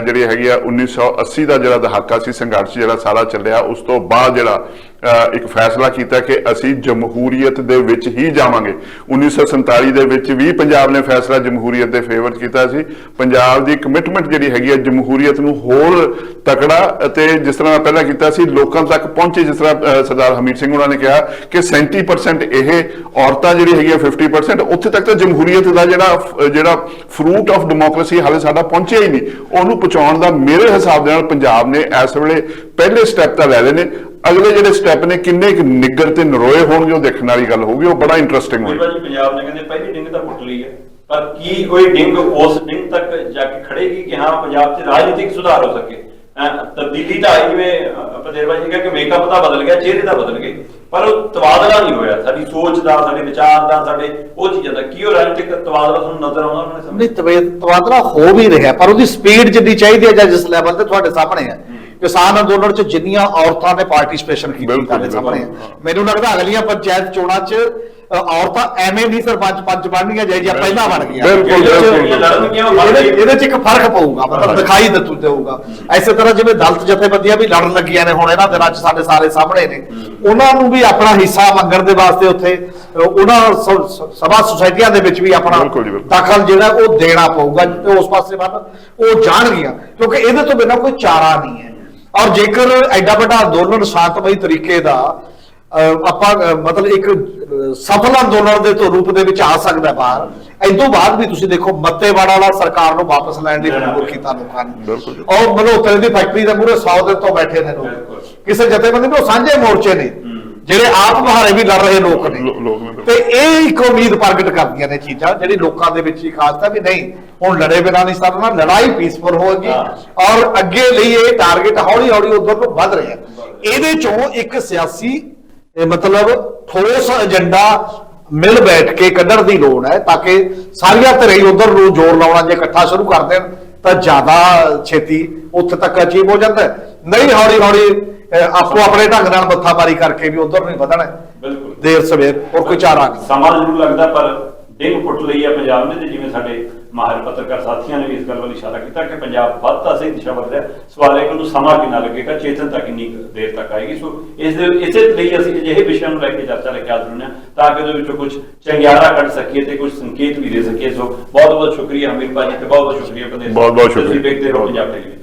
ਜਿਹੜੀ ਹੈਗੀ ਆ 1980 ਦਾ ਜਿਹੜਾ ਦਹਾਕਾ ਸੀ ਸੰਘਰਸ਼ ਜਿਹੜਾ ਸਾਰਾ ਚੱਲਿਆ, ਉਸ ਤੋਂ ਬਾਅਦ ਜਿਹੜਾ ਇੱਕ ਫੈਸਲਾ ਕੀਤਾ ਕਿ ਅਸੀਂ ਜਮਹੂਰੀਅਤ ਦੇ ਵਿੱਚ ਹੀ ਜਾਵਾਂਗੇ। 1947 ਦੇ ਵਿੱਚ ਵੀ ਪੰਜਾਬ ਨੇ ਫੈਸਲਾ ਜਮਹੂਰੀਅਤ ਦੇ ਫੇਵਰ 'ਚ ਕੀਤਾ ਸੀ। ਪੰਜਾਬ ਦੀ ਕਮਿਟਮੈਂਟ ਜਿਹੜੀ ਹੈਗੀ ਹੈ ਜਮਹੂਰੀਅਤ ਨੂੰ ਹੋਰ ਤਕੜਾ ਅਤੇ ਜਿਸ ਤਰ੍ਹਾਂ ਮੈਂ ਪਹਿਲਾਂ ਕੀਤਾ ਸੀ ਲੋਕਾਂ ਤੱਕ ਪਹੁੰਚੇ, ਜਿਸ ਤਰ੍ਹਾਂ ਸਰਦਾਰ ਹਮੀਦ ਸਿੰਘ ਉਹਨਾਂ ਨੇ ਕਿਹਾ ਕਿ 37% ਇਹ ਔਰਤਾਂ ਜਿਹੜੀ ਹੈਗੀ ਹੈ 50%, ਉੱਥੇ ਤੱਕ ਤਾਂ ਜਮਹੂਰੀਅਤ ਦਾ ਜਿਹੜਾ ਫਰੂਟ ਆਫ ਡੈਮੋਕ੍ਰੇਸੀ ਹਾਲੇ ਸਾਡਾ ਪਹੁੰਚਿਆ ਹੀ ਨਹੀਂ। ਉਹਨੂੰ ਪਹੁੰਚਾਉਣ ਦਾ ਮੇਰੇ ਹਿਸਾਬ ਦੇ ਨਾਲ ਪੰਜਾਬ ਨੇ ਇਸ ਵੇਲੇ ਪਹਿਲੇ ਸਟੈਪ ਤਾਂ ਲੈ ਲਏ ਨੇ। ਅਗਲੇ ਜਿਹੜੇ ਸਟੈਪ ਨੇ ਕਿੰਨੇ ਕੁ ਨਿੱਗਰ ਤੇ ਨਰੋਏ ਹੋਣਗੇ ਉਹ ਦੇਖਣ ਵਾਲੀ ਗੱਲ ਹੋਊਗੀ, ਉਹ ਬੜਾ ਇੰਟਰਸਟਿੰਗ ਹੋਏਗਾ। ਪੰਜਾਬ ਨੇ ਕਹਿੰਦੇ ਪਹਿਲੀ ਡਿੰਗ ਤਾਂ ਪੁੱਟ ਲਈ ਹੈ, ਪਰ ਕੀ ਕੋਈ ਡਿੰਗ ਉਸ ਡਿੰਗ ਤੱਕ ਜਾ ਕੇ ਖੜੇਗੀ ਕਿ ਹਾਂ ਪੰਜਾਬ 'ਚ ਰਾਜਨੀਤਿਕ ਸੁਧਾਰ ਹੋ ਸਕੇ? ਤਬਦੀਲੀ ਤਾਂ ਆਈ, ਜਿਵੇਂ ਪਤੇਰਵਾ ਜੀ ਕਿਹਾ ਕਿ ਮੇਕਅਪ ਤਾਂ ਬਦਲ ਗਿਆ, ਚਿਹਰੇ ਤਾਂ ਬਦਲ ਗਏ, ਪਰ ਉਹ ਤਬਾਦਲਾ ਨਹੀਂ ਹੋਇਆ ਸਾਡੀ ਸੋਚ ਦਾ, ਸਾਡੇ ਵਿਚਾਰ ਦਾ, ਸਾਡੇ ਉਹ ਚੀਜ਼ਾਂ ਦਾ। ਕੀ ਉਹ ਰਾਜਨੀਤਿਕ ਤਬਾਦਲਾ ਤੁਹਾਨੂੰ ਨਜ਼ਰ ਆਉਂਦਾ ਉਹਨਾਂ ਨੇ? ਨਹੀਂ, ਤਬਾਦਲਾ ਹੋ ਵੀ ਰਿਹਾ, ਪਰ ਉਹਦੀ ਸਪੀਡ ਜਿੰਨੀ ਚਾਹੀਦੀ ਹੈ ਜਾਂ ਜਿਸ ਲੈਵਲ ਤੇ ਤੁਹਾਡੇ ਸਾਹਮਣੇ ਹੈ। ਕਿਸਾਨ ਅੰਦੋਲਨ 'ਚ ਜਿੰਨੀਆਂ ਔਰਤਾਂ ਨੇ ਪਾਰਟਿਸਿਪੇਸ਼ਨ ਕੀਤੀ ਤੁਹਾਡੇ ਸਾਹਮਣੇ ਹੈ। ਮੈਨੂੰ ਲੱਗਦਾ ਅਗਲੀਆਂ ਪੰਚਾਇਤ ਚੋਣਾਂ 'ਚ ਔਰਤਾਂ ਐਵੇਂ ਨਹੀਂ ਸਰਪੰਚ ਪੰਚ ਬਣਨੀਆਂ ਜਿਹੜੀਆਂ ਪਹਿਲਾਂ ਬਣ ਗਈਆਂ। ਇਹਦੇ 'ਚ ਇੱਕ ਫਰਕ ਪਊਗਾ, ਮਤਲਬ ਦਿਖਾਈ ਦੇਊਗਾ। ਇਸੇ ਤਰ੍ਹਾਂ ਜਿਵੇਂ ਦਲਿਤ ਜਥੇਬੰਦੀਆਂ ਵੀ ਲੜਨ ਲੱਗੀਆਂ ਨੇ ਹੁਣ ਇਹਨਾਂ ਦਿਨਾਂ 'ਚ, ਸਾਡੇ ਸਾਰੇ ਸਾਹਮਣੇ ਨੇ, ਉਹਨਾਂ ਨੂੰ ਵੀ ਆਪਣਾ ਹਿੱਸਾ ਮੰਗਣ ਦੇ ਵਾਸਤੇ ਉੱਥੇ ਉਹਨਾਂ ਸਭਾ ਸੁਸਾਇਟੀਆਂ ਦੇ ਵਿੱਚ ਵੀ ਆਪਣਾ ਦਖਲ ਜਿਹੜਾ ਉਹ ਦੇਣਾ ਪਊਗਾ ਤੇ ਉਸ ਪਾਸੇ ਵੱਲ ਉਹ ਜਾਣਗੀਆਂ, ਕਿਉਂਕਿ ਇਹਦੇ ਤੋਂ ਬਿਨਾਂ ਕੋਈ ਚਾਰਾ ਨਹੀਂ ਹੈ। ਔਰ ਜੇਕਰ ਐਡਾ ਵੱਡਾ ਅੰਦੋਲਨ ਸ਼ਾਂਤਮਈ ਤਰੀਕੇ ਦਾ ਆਪਾਂ ਮਤਲਬ ਇੱਕ ਸਫਲ ਅੰਦੋਲਨ ਦੇ ਤੋਂ ਰੂਪ ਦੇ ਵਿੱਚ ਆ ਸਕਦਾ ਬਾਹਰ, ਇਸ ਤੋਂ ਬਾਅਦ ਵੀ ਤੁਸੀਂ ਦੇਖੋ ਮੱਤੇਵਾੜਾ ਵਾਲਾ ਸਰਕਾਰ ਨੂੰ ਵਾਪਸ ਲੈਣ ਲਈ ਮਜਬੂਰ ਕੀਤਾ ਲੋਕਾਂ ਨੇ। ਔਰ ਮਲਹੋਤਰੇ ਦੀ ਫੈਕਟਰੀ ਦੇ ਮੂਹਰੇ 100 ਦਿਨ ਤੋਂ ਬੈਠੇ ਨੇ ਲੋਕ, ਕਿਸੇ ਜਥੇਬੰਦੀ ਨੂੰ ਸਾਂਝੇ ਮੋਰਚੇ ਨੇ ਜਿਹੜੇ ਆਪ ਮੁਹਾਰੇ ਵੀ ਲੜ ਰਹੇ ਲੋਕ ਨੇ। ਤੇ ਇਹ ਇੱਕ ਉਮੀਦ ਪ੍ਰਗਟ ਕਰਦੀਆਂ ਨੇ ਚੀਜ਼ਾਂ ਜਿਹੜੀ ਲੋਕਾਂ ਦੇ ਵਿੱਚ ਹੀ ਖਾਸ ਤਾਂ ਵੀ ਨਹੀਂ ਹੁਣ ਲੜੇ ਬਿਨਾਂ ਨਹੀਂ ਸਰਨਾ, ਲੜਾਈ ਪੀਸਫੁਲ ਹੋਏਗੀ ਔਰ ਅੱਗੇ ਲਈ ਇਹ ਟਾਰਗੇਟ ਹੌਲੀ ਹੌਲੀ ਉਧਰ ਨੂੰ ਵੱਧ ਰਿਹਾ। ਇਹਦੇ ਚੋਂ ਇੱਕ ਸਿਆਸੀ ਮਤਲਬ ਠੋਸ ਏਜੰਡਾ ਮਿਲ ਬੈਠ ਕੇ ਕੱਢਣ ਦੀ ਲੋੜ ਹੈ ਤਾਂ ਕਿ ਸਾਰੀਆਂ ਧਿਰਾਂ ਹੀ ਉਧਰ ਨੂੰ ਜ਼ੋਰ ਲਾਉਣਾ ਜੇ ਇਕੱਠਾ ਸ਼ੁਰੂ ਕਰ ਦੇਣ ਤਾਂ ਜ਼ਿਆਦਾ ਛੇਤੀ ਉੱਥੇ ਤੱਕ ਅਚੀਵ ਹੋ ਜਾਂਦਾ ਹੈ। ਨਹੀਂ ਹੌਲੀ ਹੌਲੀ ਆਪੋ ਆਪਣੇ ਢੰਗ ਨਾਲ ਮੱਥਾਮਾਰੀ ਕਰਕੇ ਵੀ ਉਧਰ ਨਹੀਂ ਵਧਣਾ। ਬਿਲਕੁਲ ਦੇਰ ਸਵੇਰ ਹੋਰ ਕੋਈ ਚਾਰਾ ਸਮਾਂ ਜ਼ਰੂਰ ਲੱਗਦਾ, ਪਰ ਡਿੰਗ ਪੁੱਟ ਲਈ ਹੈ ਪੰਜਾਬ ਨੇ। ਤੇ ਜਿਵੇਂ ਸਾਡੇ ਮਾਹਿਰ ਪੱਤਰਕਾਰ ਸਾਥੀਆਂ ਨੇ ਵੀ ਇਸ ਗੱਲ ਵੱਲ ਇਸ਼ਾਰਾ ਕੀਤਾ ਕਿ ਪੰਜਾਬ ਵੱਧਦਾ ਸਹੀ ਦਿਸ਼ਾ ਵੱਲ ਰਿਹਾ, ਸਵਾਲ ਹੈ ਕਿ ਉਹਨੂੰ ਸਮਾਂ ਕਿੰਨਾ ਲੱਗੇਗਾ, ਚੇਤਨਤਾ ਕਿੰਨੀ ਦੇਰ ਤੱਕ ਆਏਗੀ। ਸੋ ਇਸੇ ਲਈ ਅਸੀਂ ਅਜਿਹੇ ਵਿਸ਼ਿਆਂ ਨੂੰ ਲੈ ਕੇ ਚਰਚਾ ਲੈ ਕੇ ਆ ਰਹੇ ਹਾਂ ਤਾਂ ਕਿ ਉਹਦੇ ਵਿੱਚੋਂ ਕੁਝ ਚੰਗਿਆਰਾ ਕੱਢ ਸਕੀਏ ਤੇ ਕੁਝ ਸੰਕੇਤ ਵੀ ਦੇ ਸਕੀਏ। ਸੋ ਬਹੁਤ ਬਹੁਤ ਸ਼ੁਕਰੀਆ ਹਮੀਰ ਭਾਜੀ ਤੇ ਬਹੁਤ ਬਹੁਤ ਸ਼ੁਕਰੀਆ। ਬਹੁਤ ਬਹੁਤ ਸ਼ੁਕਰੀਆ। ਤੁਸੀਂ ਵੇਖਦੇ ਰਹੋ ਪੰਜਾਬ ਟੈਲੀਵਿਜ਼ਨ।